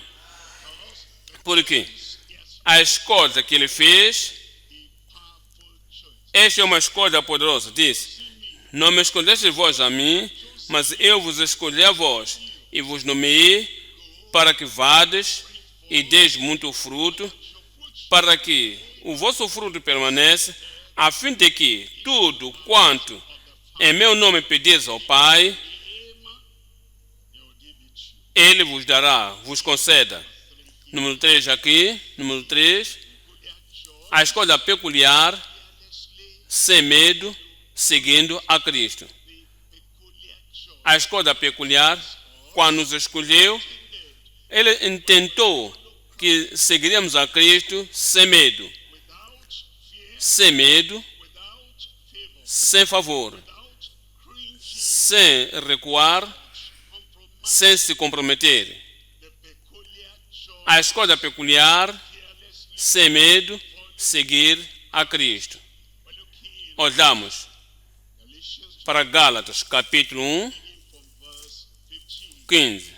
Porque a escolha que ele fez, esta é uma escolha poderosa. Diz: não me escolheste vós a mim, mas eu vos escolhi a vós e vos nomeei para que vades e deis muito fruto, para que o vosso fruto permaneça, a fim de que tudo quanto em meu nome pedis ao Pai, Ele vos dará, vos conceda. Número 3 aqui, número 3, a escolha peculiar, sem medo, seguindo a Cristo. A escolha peculiar, quando nos escolheu, Ele intentou que seguiríamos a Cristo sem medo, sem favor, sem recuar, sem se comprometer. A escolha peculiar, sem medo, seguir a Cristo. Olhamos para Gálatas, capítulo 1, 15.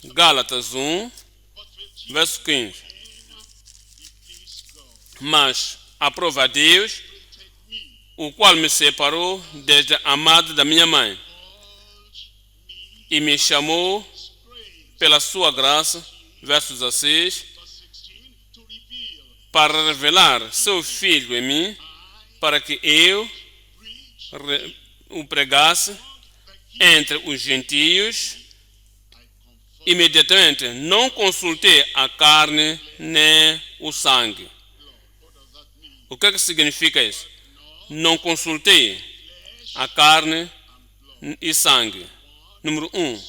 Gálatas 1, verso 15. Mas aprova a Deus, o qual me separou desde a madre da minha mãe, e me chamou pela sua graça, verso 16, para revelar seu Filho em mim, para que eu o pregasse entre os gentios. Imediatamente não consultei a carne nem o sangue. O que significa isso? Não consultei a carne e sangue. Número 1,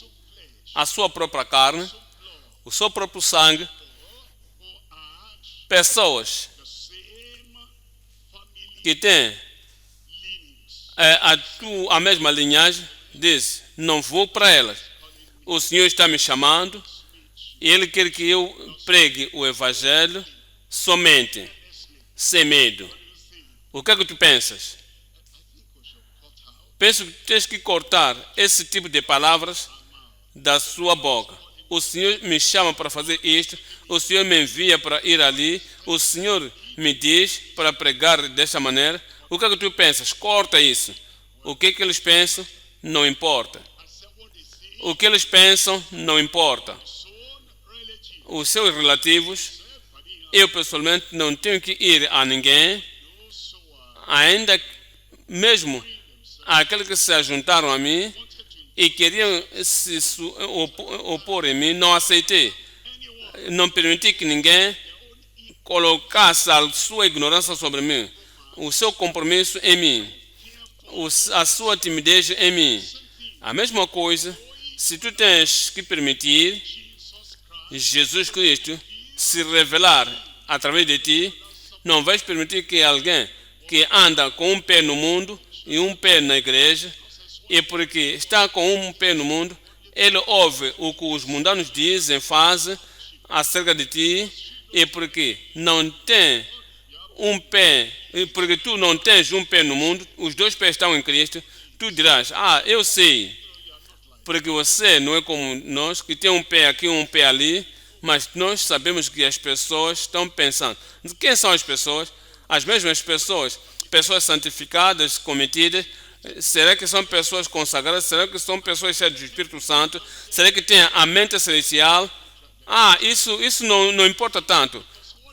a sua própria carne, o seu próprio sangue. Pessoas que têm a mesma linhagem dizem: não vou para elas. O Senhor está me chamando e Ele quer que eu pregue o Evangelho somente, sem medo. O que é que tu pensas? Penso que tens que cortar esse tipo de palavras da sua boca. O Senhor me chama para fazer isto, o Senhor me envia para ir ali, o Senhor me diz para pregar desta maneira. O que é que tu pensas? Corta isso. O que é que eles pensam? Não importa. O que eles pensam? Não importa. Os seus relativos, eu pessoalmente não tenho que ir a ninguém, ainda mesmo aqueles que se juntaram a mim e queriam se opor em mim, não aceitei. Não permiti que ninguém colocasse a sua ignorância sobre mim, o seu compromisso em mim, a sua timidez em mim. A mesma coisa, se tu tens que permitir Jesus Cristo se revelar através de ti, não vais permitir que alguém que anda com um pé no mundo e um pé na igreja, e porque está com um pé no mundo, ele ouve o que os mundanos dizem, fazem acerca de ti, e porque não tem um pé, porque tu não tens um pé no mundo, os dois pés estão em Cristo, tu dirás: eu sei, porque você não é como nós, que tem um pé aqui, um pé ali, mas nós sabemos que as pessoas estão pensando. Quem são as pessoas? As mesmas pessoas, pessoas santificadas, cometidas. Será que são pessoas consagradas? Será que são pessoas cheias do Espírito Santo? Será que têm a mente celestial? Isso não importa tanto.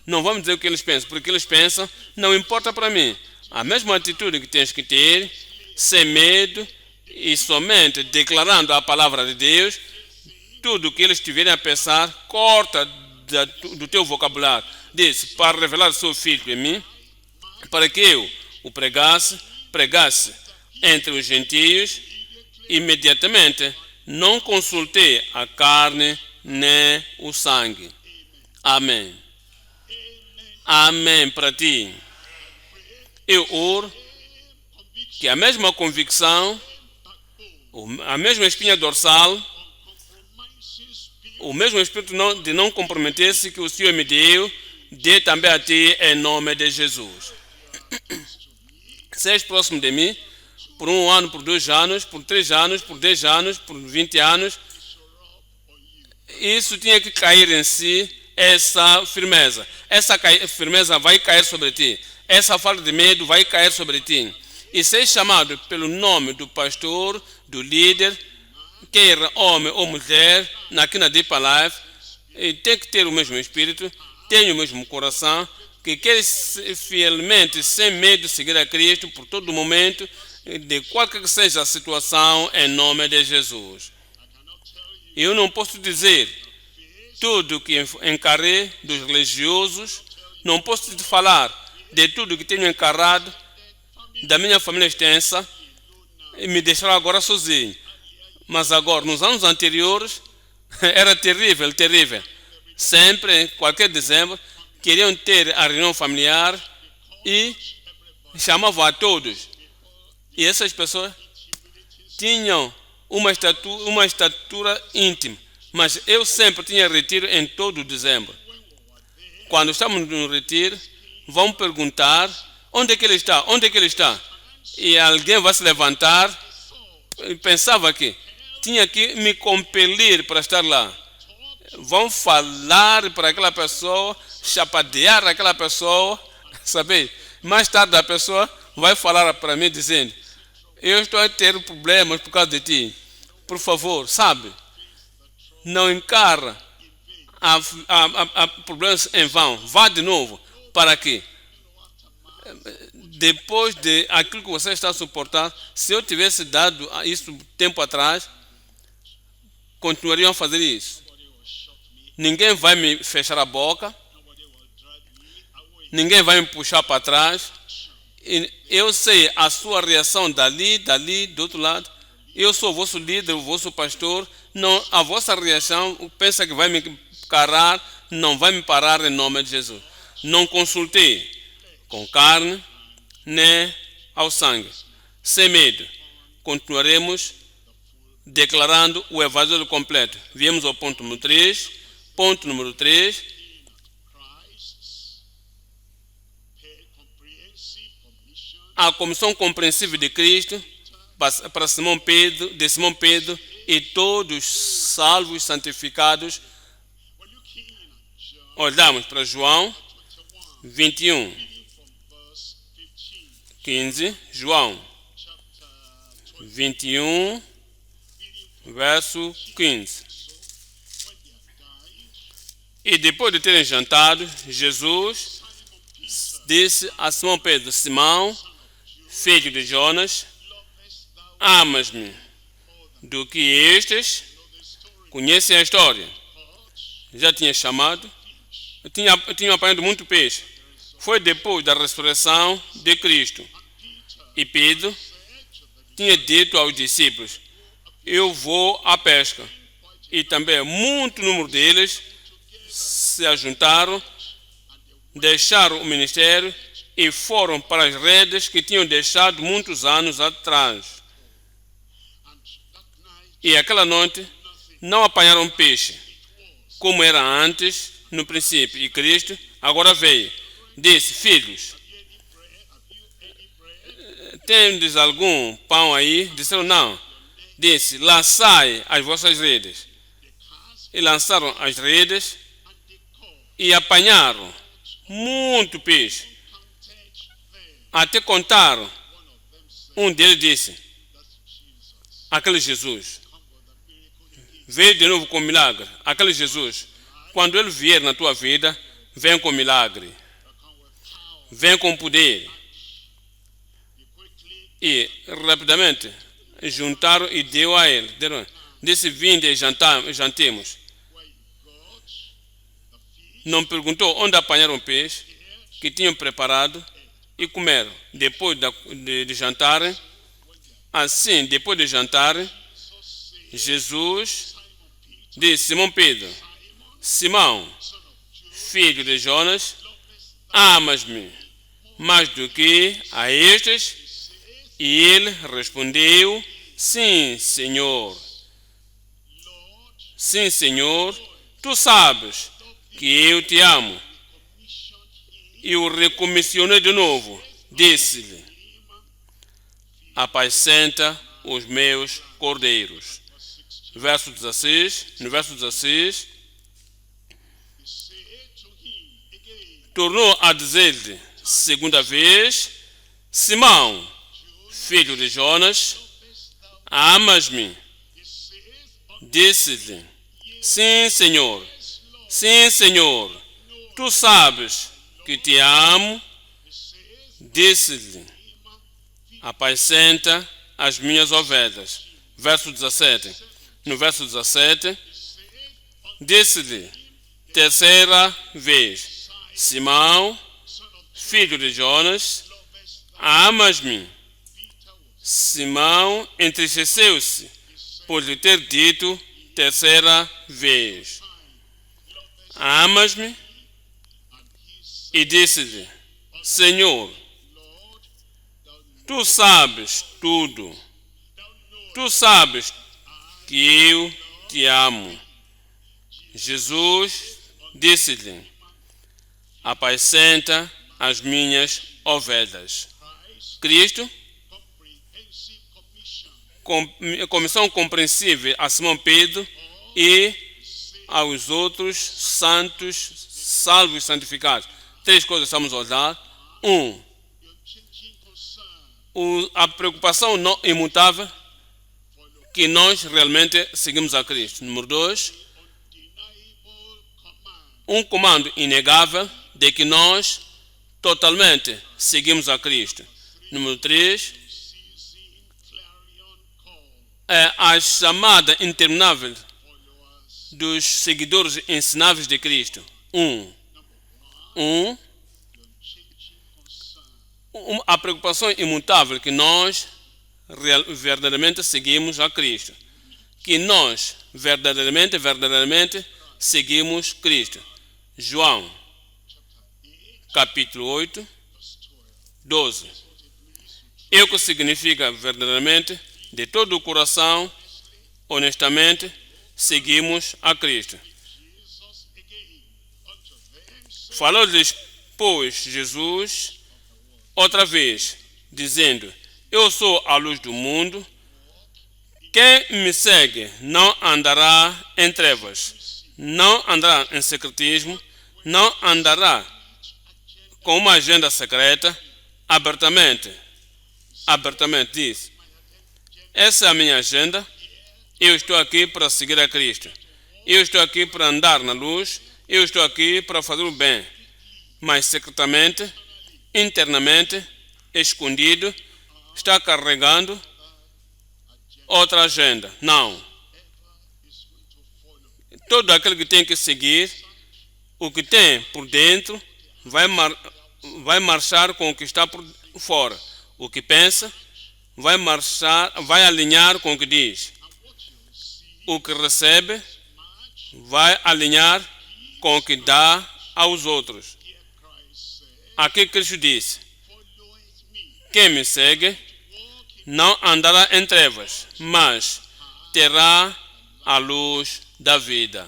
Não vamos dizer o que eles pensam, porque eles pensam, não importa para mim. A mesma atitude que tens que ter, sem medo e somente declarando a palavra de Deus, tudo que eles tiverem a pensar, corta do teu vocabulário. Diz: para revelar seu Filho em mim, para que eu o pregasse entre os gentios. Imediatamente não consultei a carne nem o sangue. Amém. Amém para ti. Eu oro que a mesma convicção, a mesma espinha dorsal, o mesmo espírito de não comprometer-se que o Senhor me dê também a ti em nome de Jesus. Seja próximo de mim por 1 ano, por 2 anos, por 3 anos, por 10 anos, por 20 anos. Isso tinha que cair em si, essa firmeza. Essa firmeza vai cair sobre ti. Essa falta de medo vai cair sobre ti. E ser chamado pelo nome do pastor, do líder, quer homem ou mulher, aqui na Deep Life, tem que ter o mesmo espírito, tem o mesmo coração, que quer fielmente, sem medo, seguir a Cristo por todo momento, de qualquer que seja a situação, em nome de Jesus. Eu não posso dizer tudo que encarei dos religiosos, não posso te falar de tudo que tenho encarado da minha família extensa e me deixaram agora sozinho. Mas agora, nos anos anteriores, era terrível, terrível. Sempre, qualquer dezembro, queriam ter a reunião familiar e chamavam a todos. E essas pessoas tinham uma estatura íntima. Mas eu sempre tinha retiro em todo dezembro. Quando estamos no retiro, vão perguntar: onde é que ele está? Onde é que ele está? E alguém vai se levantar. Eu pensava que tinha que me compelir para estar lá. Vão falar para aquela pessoa, chapadear aquela pessoa, sabe? Mais tarde a pessoa vai falar para mim dizendo: eu estou a ter problemas por causa de ti. por favor, sabe, não encara a problemas em vão. Vá de novo. Para quê? Depois de aquilo que você está a suportar, se eu tivesse dado isso tempo atrás, continuariam a fazer isso. Ninguém vai me fechar a boca, ninguém vai me puxar para trás. Eu sei a sua reação dali, do outro lado. Eu sou o vosso líder, o vosso pastor. Não, a vossa reação pensa que vai me parar, não vai me parar em nome de Jesus. Não consultei com carne nem ao sangue. Sem medo, continuaremos declarando o evangelho completo. Viemos ao ponto número 3. Ponto número 3. A comissão compreensível de Cristo para Simão Pedro e todos salvos, santificados. Olhamos para João 21, 15. João 21, verso 15. E depois de terem jantado, Jesus disse a Simão Pedro: Simão, filho de Jonas, amas-me do que estes? Conhecem a história. Já tinha chamado, eu tinha apanhado muito peixe. Foi depois da ressurreição de Cristo. E Pedro tinha dito aos discípulos: eu vou à pesca. E também muito número deles se ajuntaram, deixaram o ministério e foram para as redes que tinham deixado muitos anos atrás. E aquela noite não apanharam peixe, como era antes, no princípio. E Cristo agora veio. Disse: filhos, tendes algum pão aí? Disseram: não. Disse: lançai as vossas redes. E lançaram as redes e apanharam muito peixe. Até contaram. Um deles disse: aquele Jesus veio de novo com milagre. Aquele Jesus, quando ele vier na tua vida, vem com milagre, vem com poder. E rapidamente juntaram e deu a ele. Disse: vinde e jantemos. Não perguntou onde apanharam peixe que tinham preparado e comeram. Depois de jantarem, assim, depois de jantarem, Jesus disse: Simão Pedro, Simão, filho de Jonas, amas-me mais do que a estes? E ele respondeu: sim, Senhor. Sim, Senhor, tu sabes que eu te amo. E o recomissionou de novo. Disse-lhe: apacenta os meus cordeiros. Verso 16. No verso 16, tornou a dizer-lhe segunda vez: Simão, filho de Jonas, amas-me? Disse-lhe: sim, Senhor. Sim, Senhor, tu sabes que te amo. Disse-lhe: apacenta as minhas ovelhas. Verso 17. No verso 17, disse-lhe terceira vez: Simão, filho de Jonas, amas-me? Simão entristeceu-se por lhe ter dito terceira vez: amas-me? E disse-lhe: Senhor, tu sabes tudo. Tu sabes que eu te amo. Jesus disse-lhe: apacenta as minhas ovelhas. Cristo, comissão compreensível a Simão Pedro e aos outros santos, salvos e santificados. Três coisas estamos a olhar. A preocupação não imutável que nós realmente seguimos a Cristo. Número 2, um comando inegável de que nós totalmente seguimos a Cristo. Número 3, é a chamada interminável dos seguidores ensináveis de Cristo. A preocupação imutável que nós verdadeiramente seguimos a Cristo. Que nós verdadeiramente seguimos Cristo. João, capítulo 8, 12. É o que significa verdadeiramente, de todo o coração, honestamente, seguimos a Cristo. Falou-lhes, pois, Jesus, outra vez, dizendo: eu sou a luz do mundo. Quem me segue não andará em trevas, não andará em secretismo, não andará com uma agenda secreta, abertamente diz: essa é a minha agenda. Eu estou aqui para seguir a Cristo. Eu estou aqui para andar na luz. Eu estou aqui para fazer o bem. Mas secretamente, internamente, escondido, está carregando outra agenda. Não. Todo aquele que tem que seguir o que tem por dentro vai marchar com o que está por fora. O que pensa vai alinhar com o que diz. O que recebe vai alinhar com o que dá aos outros. Aqui Cristo disse: quem me segue não andará em trevas, mas terá a luz da vida.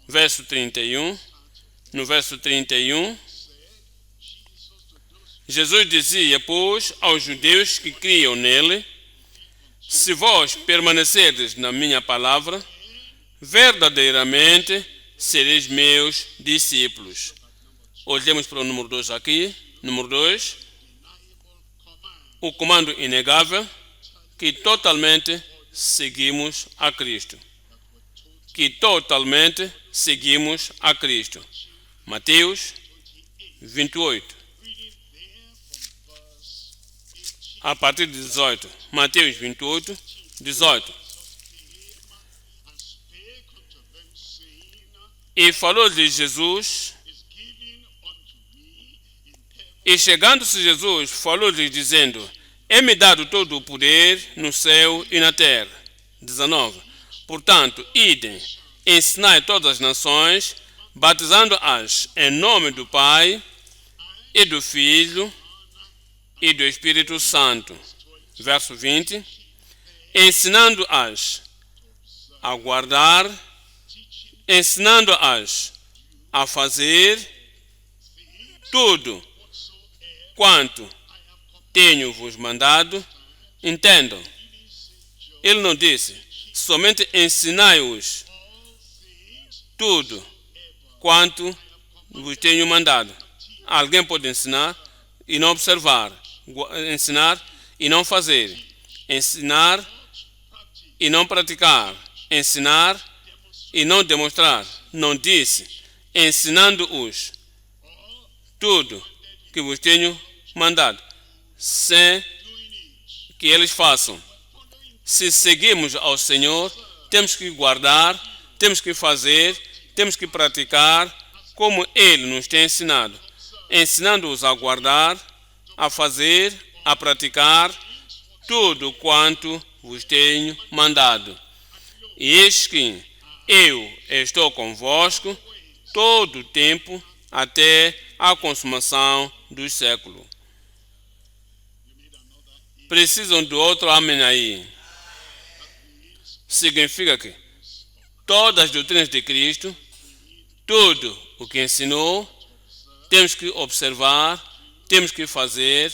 Verso 31. No verso 31, Jesus dizia, pois, aos judeus que criam nele: se vós permanecerdes na minha palavra, verdadeiramente sereis meus discípulos. Olhemos para o número 2 aqui. Número 2, o comando inegável que totalmente seguimos a Cristo. Que totalmente seguimos a Cristo. Mateus 28. A partir de 18. Mateus 28, 18. E falou-lhe Jesus, e chegando-se Jesus, falou-lhe dizendo: é-me dado todo o poder no céu e na terra. 19. Portanto, idem, ensinai todas as nações, batizando-as em nome do Pai, e do Filho, e do Espírito Santo. Verso 20. Ensinando-as a guardar, ensinando-as a fazer tudo quanto tenho-vos mandado. Entendam. Ele não disse: somente ensinai-os tudo quanto vos tenho mandado. Alguém pode ensinar e não observar, ensinar e não fazer, ensinar e não praticar, ensinar e não demonstrar. Não disse: ensinando-os tudo que vos tenho mandado, sem que eles façam. Se seguimos ao Senhor, temos que guardar, temos que fazer, temos que praticar como Ele nos tem ensinado, ensinando-os a guardar, a fazer, a praticar tudo quanto vos tenho mandado. E eis que eu estou convosco todo o tempo, até a consumação dos séculos. Precisam do outro amém aí. Significa que todas as doutrinas de Cristo, tudo o que ensinou, temos que observar, temos que fazer,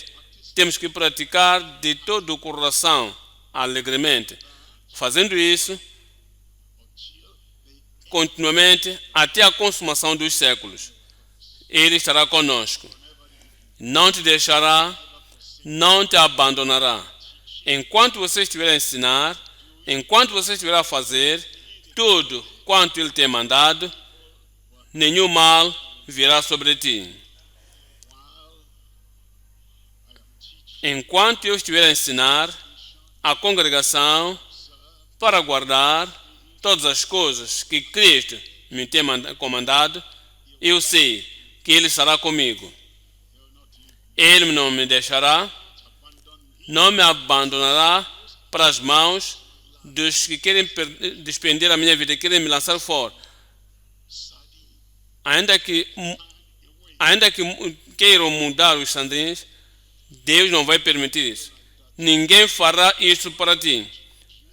temos que praticar de todo o coração, alegremente. Fazendo isso, continuamente, até a consumação dos séculos. Ele estará conosco. Não te deixará, não te abandonará. enquanto você estiver a ensinar, enquanto você estiver a fazer tudo quanto Ele tem mandado, nenhum mal virá sobre ti. Enquanto eu estiver a ensinar a congregação para guardar todas as coisas que Cristo me tem comandado, eu sei que Ele estará comigo. Ele não me deixará, não me abandonará para as mãos dos que querem despender a minha vida, querem me lançar fora. Ainda que queiram mudar os sandins, Deus não vai permitir isso. Ninguém fará isso para ti.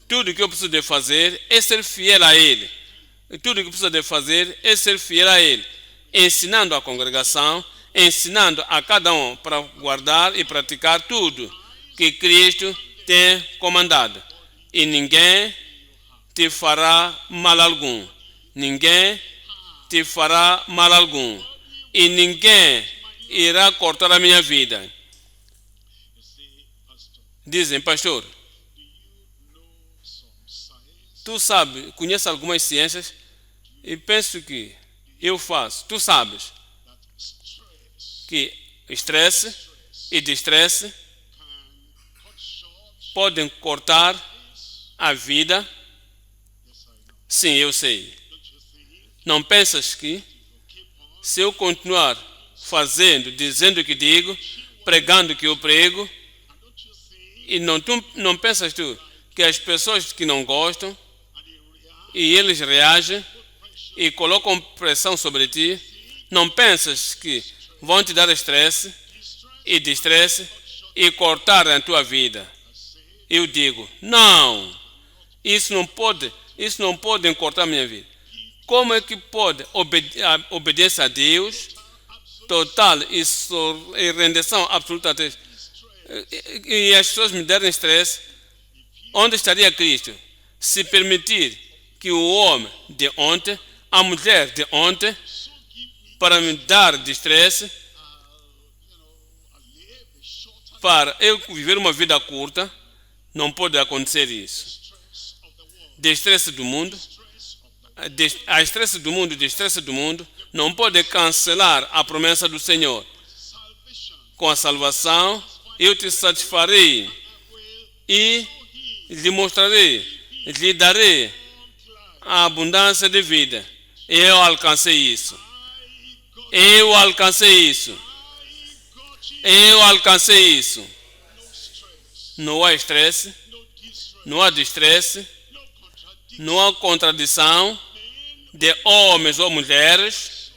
Tudo que eu preciso de fazer é ser fiel a Ele. Tudo que eu preciso de fazer é ser fiel a Ele. Ensinando a congregação, ensinando a cada um para guardar e praticar tudo que Cristo tem comandado. E ninguém te fará mal algum. Ninguém te fará mal algum. E ninguém irá cortar a minha vida. Dizem, pastor, tu sabes, conheces algumas ciências e penso que eu faço. Tu sabes que estresse e destresse podem cortar a vida. Sim, eu sei. Não pensas que se eu continuar fazendo, dizendo o que digo, pregando o que eu prego, e não pensas tu que as pessoas que não gostam e eles reagem e colocam pressão sobre ti, não pensas que vão te dar estresse e destresse e cortar a tua vida? Eu digo, não, isso não pode cortar a minha vida. Como é que pode obediência a Deus total e rendição absoluta a Deus, e as pessoas me derem estresse? Onde estaria Cristo se permitir que o homem de ontem, a mulher de ontem, para me dar de estresse, para eu viver uma vida curta? Não pode acontecer isso. Destresse do mundo, a estresse do mundo, destresse do mundo, não pode cancelar a promessa do Senhor. Com a salvação, eu te satisfarei e lhe mostrarei, lhe darei a abundância de vida. Eu alcancei isso. Eu alcancei isso. Eu alcancei isso. Não há estresse, não há destresse, não há contradição de homens ou mulheres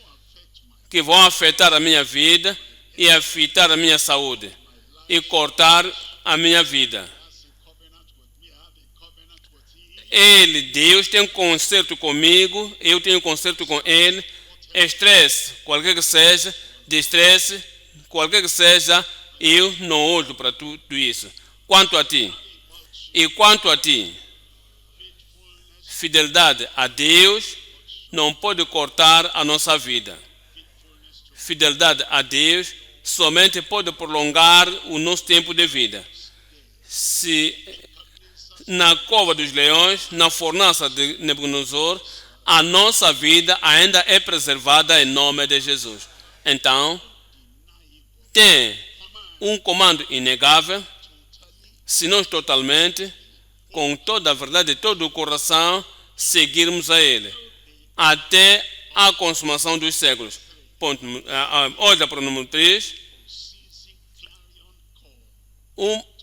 que vão afetar a minha vida e afetar a minha saúde e cortar a minha vida. Ele, Deus, tem um concerto comigo, eu tenho um concerto com Ele. Estresse, qualquer que seja, destresse, qualquer que seja, eu não olho para tudo isso. Quanto a ti, fidelidade a Deus não pode cortar a nossa vida. Fidelidade a Deus somente pode prolongar o nosso tempo de vida. Se na cova dos leões, na fornalha de Nabucodonosor, a nossa vida ainda é preservada em nome de Jesus. Então, tem um comando inegável, se nós totalmente, com toda a verdade e todo o coração, seguirmos a Ele, até a consumação dos séculos. Olha para o número 3.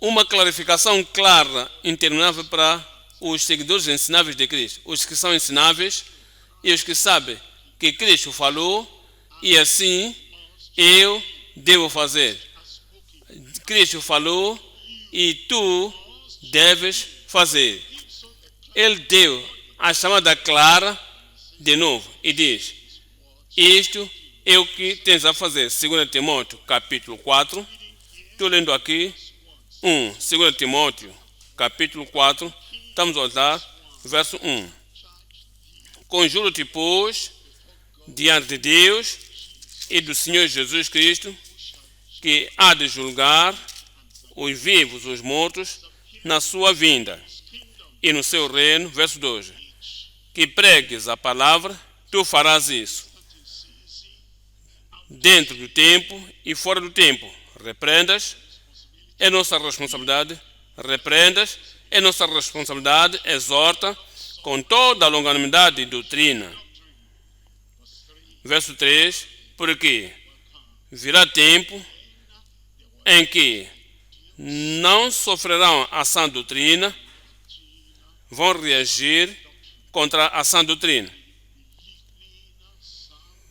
Uma clarificação clara, interminável para os seguidores ensináveis de Cristo. Os que são ensináveis e os que sabem que Cristo falou e assim eu devo fazer. Cristo falou e tu deves fazer. Ele deu a chamada clara de novo e diz: isto é o que tens a fazer. 2 Timóteo capítulo 4. Estou lendo aqui 2 Timóteo capítulo 4. Estamos a olhar verso 1. Conjuro-te, pois, diante de Deus e do Senhor Jesus Cristo, que há de julgar os vivos, os mortos, na sua vinda e no seu reino, verso 2, que pregues a palavra, tu farás isso, dentro do tempo e fora do tempo. Repreendas, é nossa responsabilidade. Repreendas, é nossa responsabilidade. Exorta com toda a longanimidade e doutrina. Verso 3, porque virá tempo em que não sofrerão a sã doutrina, vão reagir contra a sã doutrina,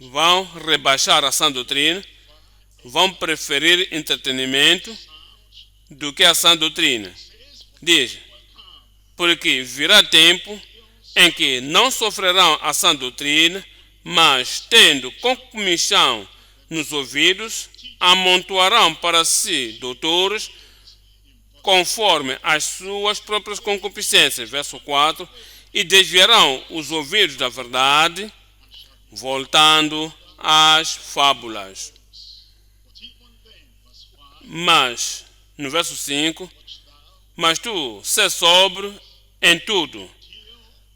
vão rebaixar a sã doutrina, vão preferir entretenimento do que a sã doutrina. Diz, porque virá tempo em que não sofrerão a sã doutrina, mas, tendo concupiscência nos ouvidos, amontoarão para si doutores, conforme as suas próprias concupiscências. Verso 4, e desviarão os ouvidos da verdade, voltando às fábulas. Mas, no verso 5, mas tu, sê sóbrio em tudo,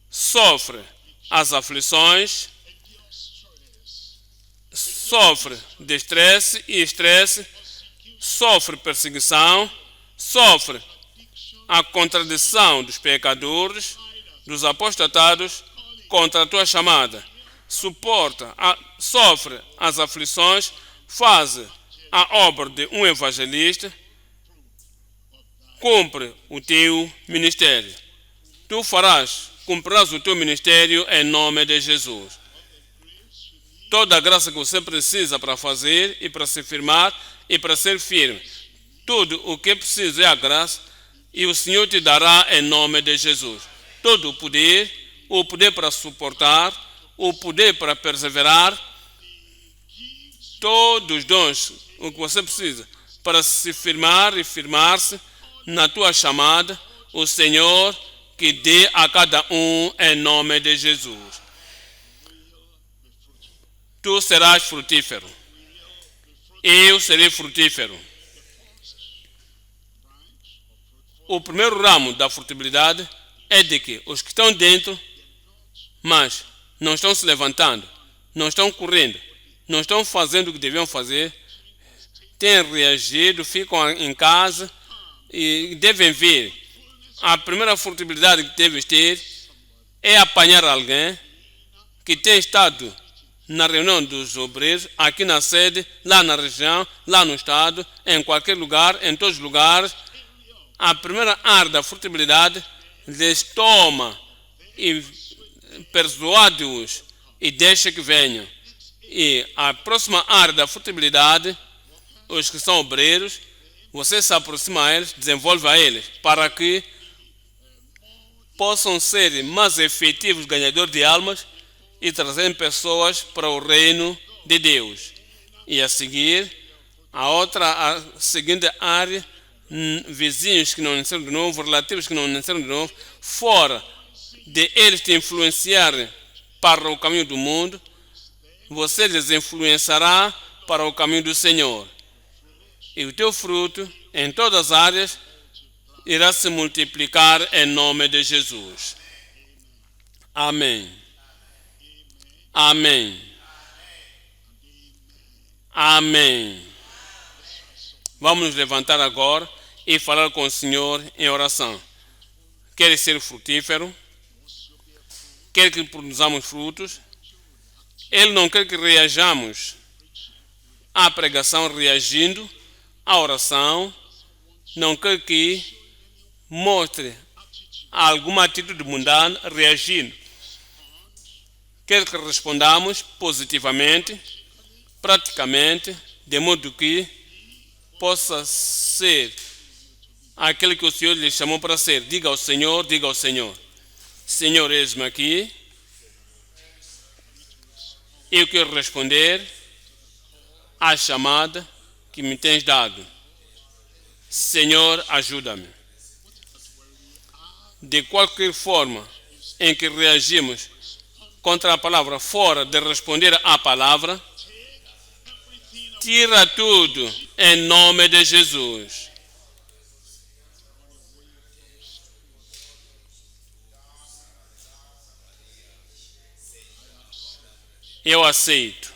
sofre as aflições, sofre de estresse, sofre perseguição, sofre a contradição dos pecadores, dos apostatados contra a tua chamada. Sofre as aflições, faz a obra de um evangelista, cumpre o teu ministério. Tu cumprirás o teu ministério em nome de Jesus. Toda a graça que você precisa para fazer e para se firmar e para ser firme. Tudo o que precisa é a graça e o Senhor te dará em nome de Jesus. Todo o poder para suportar, o poder para perseverar, todos os dons, o que você precisa para se firmar e firmar-se na tua chamada, o Senhor que dê a cada um em nome de Jesus. Tu serás frutífero. Eu serei frutífero. O primeiro ramo da frutibilidade é de que os que estão dentro, mas não estão se levantando, não estão correndo, não estão fazendo o que deviam fazer, têm reagido, ficam em casa e devem vir. A primeira frutibilidade que deves ter é apanhar alguém que tem estado na reunião dos obreiros, aqui na sede, lá na região, lá no estado, em qualquer lugar, em todos os lugares. A primeira área da frutibilidade lhes toma e perdoa-os e deixa que venham. E a próxima área da frutibilidade, os que são obreiros, você se aproxima a eles, desenvolve a eles, para que possam ser mais efetivos ganhadores de almas e trazer pessoas para o reino de Deus. E a seguir, a seguinte área, vizinhos que não nasceram de novo, relativos que não nasceram de novo, fora de eles te influenciarem para o caminho do mundo, você lhes influenciará para o caminho do Senhor. E o teu fruto, em todas as áreas, irá se multiplicar em nome de Jesus. Amém. Amém. Amém. Vamos nos levantar agora e falar com o Senhor em oração. Quer ser frutífero? Quer que produzamos frutos? Ele não quer que reajamos à pregação reagindo, à oração. Não quer que mostre alguma atitude mundana reagindo. Quer que respondamos positivamente, praticamente, de modo que possa ser aquele que o Senhor lhe chamou para ser. Diga ao Senhor, Senhor, eis-me aqui. Eu quero responder à chamada que me tens dado. Senhor, ajuda-me. De qualquer forma em que reagimos contra a palavra, fora de responder à palavra, tira tudo em nome de Jesus. Eu aceito.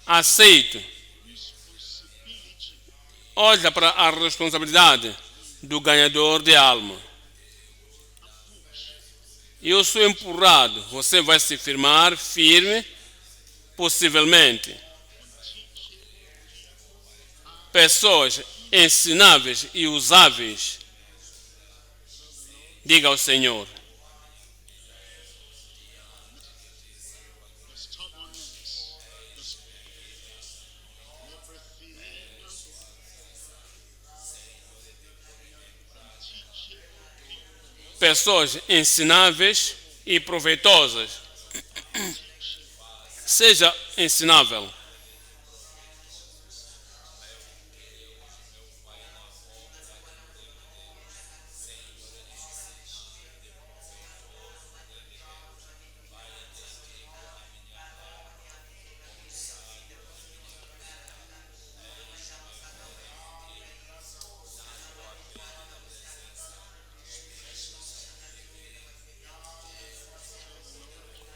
Aceito. Olha para a responsabilidade do ganhador de alma. Eu sou empurrado. Você vai se firmar firme, possivelmente. Pessoas ensináveis e usáveis. Diga ao Senhor. Pessoas ensináveis e proveitosas. Seja ensinável.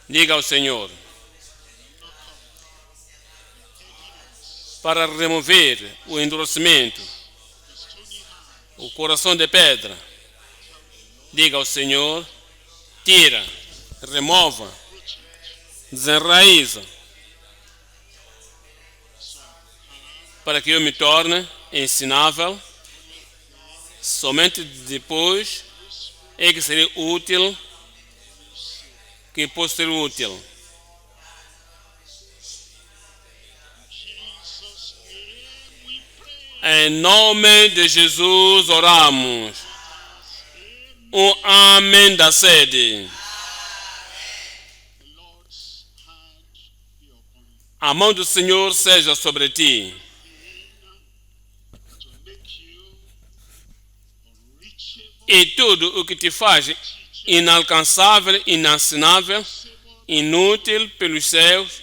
Diga ao Senhor. Para remover o endurecimento, o coração de pedra. Diga ao Senhor. Tira, remova, desenraiza. Para que eu me torne ensinável. Somente depois é que seria útil. Que posso ser útil. Em nome de Jesus oramos. Um amém da sede. A mão do Senhor seja sobre ti. E tudo o que te faz inalcançável, inensinável, inútil pelos céus,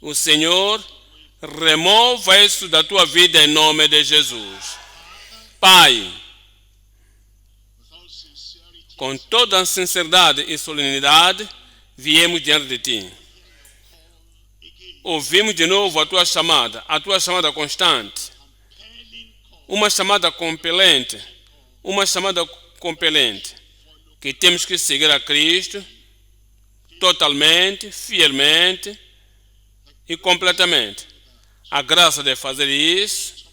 o Senhor remova isso da tua vida em nome de Jesus. Pai, com toda a sinceridade e solenidade, viemos diante de ti. Ouvimos de novo a tua chamada constante, uma chamada compelente, que temos que seguir a Cristo totalmente, fielmente e completamente. A graça de fazer isso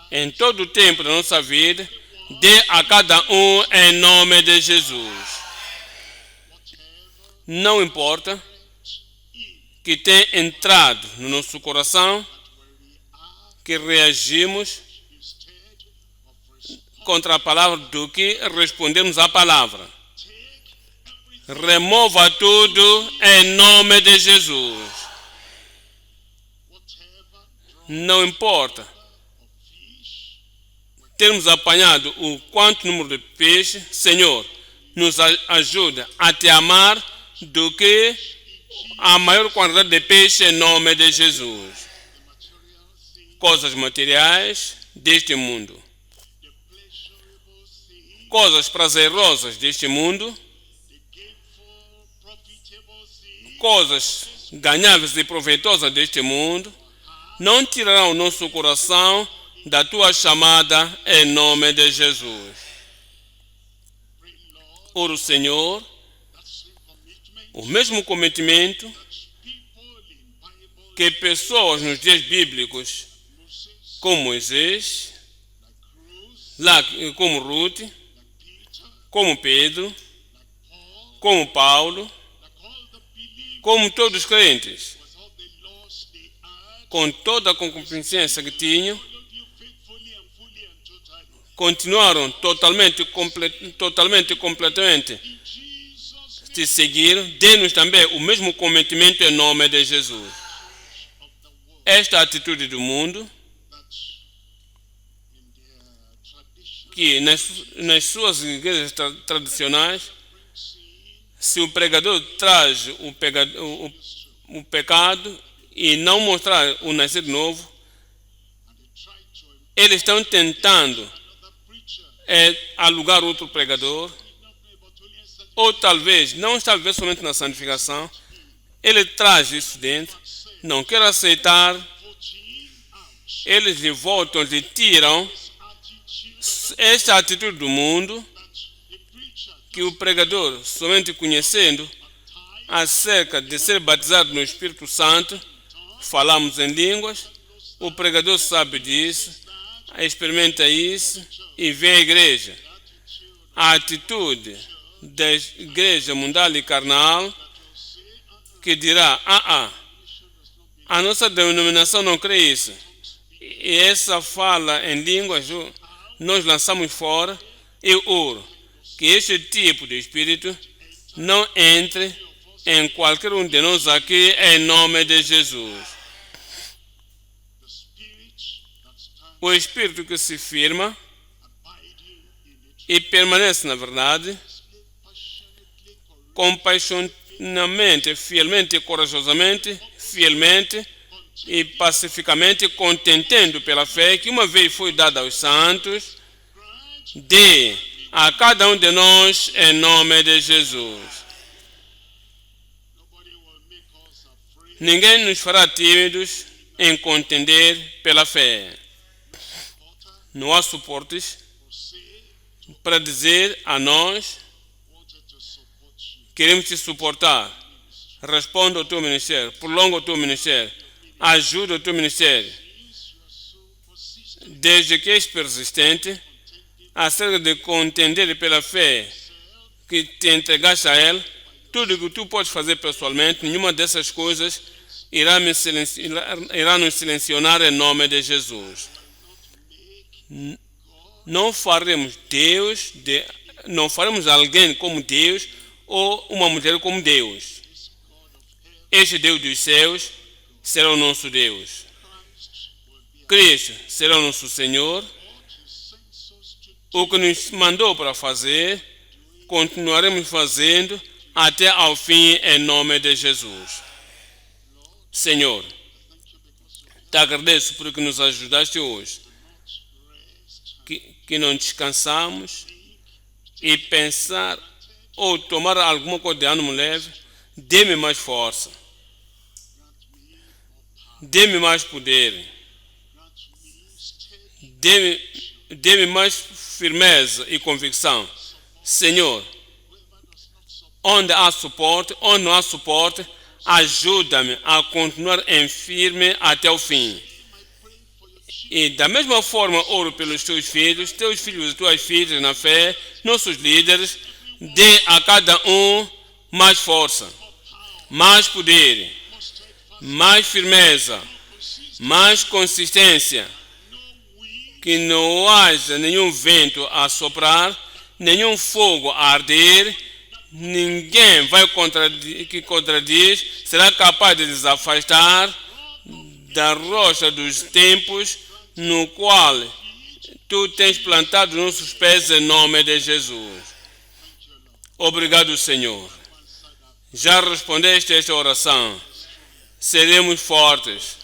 em todo o tempo da nossa vida, dê a cada um em nome de Jesus. Não importa que tenha entrado no nosso coração, que reagimos contra a palavra do que respondemos à palavra. Remova tudo em nome de Jesus. Não importa termos apanhado o quanto número de peixes, Senhor, nos ajuda a te amar do que a maior quantidade de peixe em nome de Jesus. Coisas materiais deste mundo, coisas prazerosas deste mundo, coisas ganháveis e proveitosas deste mundo, não tirarão o nosso coração da tua chamada em nome de Jesus. Oro, Senhor, o mesmo cometimento que pessoas nos dias bíblicos, como Moisés, como Ruth, como Pedro, como Paulo, como todos os crentes, com toda a concupiscência que tinham, continuaram totalmente e completamente te seguiram. Dê-nos também o mesmo cometimento em nome de Jesus. Esta atitude do mundo, que nas suas igrejas tradicionais, se o pregador traz o pecado e não mostrar o nascer de novo, eles estão tentando alugar outro pregador ou talvez não está a viver somente na santificação, ele traz isso dentro, não quer aceitar, eles lhe voltam, lhe tiram esta atitude do mundo, que o pregador, somente conhecendo acerca de ser batizado no Espírito Santo, falamos em línguas, o pregador sabe disso, experimenta isso e vem à igreja. A atitude da igreja mundana e carnal, que dirá, a nossa denominação não crê isso. E essa fala em línguas, nós lançamos fora. Eu oro que este tipo de espírito não entre em qualquer um de nós aqui, em nome de Jesus. O espírito que se firma e permanece na verdade, compassionadamente, fielmente e corajosamente, fielmente e pacificamente, contentendo pela fé que uma vez foi dada aos santos, dê a cada um de nós em nome de Jesus. Ninguém nos fará tímidos em contender pela fé. Não há suportes para dizer a nós: queremos te suportar, responda ao teu ministério, prolonga o teu ministério, ajuda o teu ministério. Desde que és persistente acerca de contender pela fé que te entregaste a Ele, tudo que tu podes fazer pessoalmente, nenhuma dessas coisas irá nos silenciar em nome de Jesus. Não faremos não faremos alguém como Deus ou uma mulher como Deus. Este Deus dos céus será o nosso Deus. Cristo será o nosso Senhor. O que nos mandou para fazer, continuaremos fazendo até ao fim, em nome de Jesus. Senhor, te agradeço porque nos ajudaste hoje. Que não descansamos e pensar ou tomar alguma coisa de ânimo leve. Dê-me mais força. Dê-me mais poder. Dê-me mais firmeza e convicção. Senhor, onde há suporte, onde não há suporte, ajuda-me a continuar em firme até o fim. E da mesma forma oro pelos teus filhos e tuas filhas na fé, nossos líderes. Dê a cada um mais força, mais poder, mais firmeza, mais consistência. Que não haja nenhum vento a soprar, nenhum fogo a arder, ninguém que contradiz será capaz de nos afastar da rocha dos tempos no qual tu tens plantado nossos pés em nome de Jesus. Obrigado, Senhor. Já respondeste a esta oração. Seremos fortes.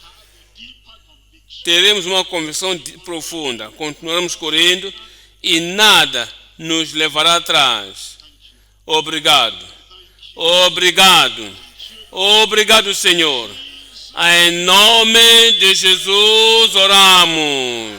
Teremos uma convicção profunda. Continuaremos correndo e nada nos levará atrás. Obrigado. Obrigado. Obrigado, Senhor. Em nome de Jesus oramos.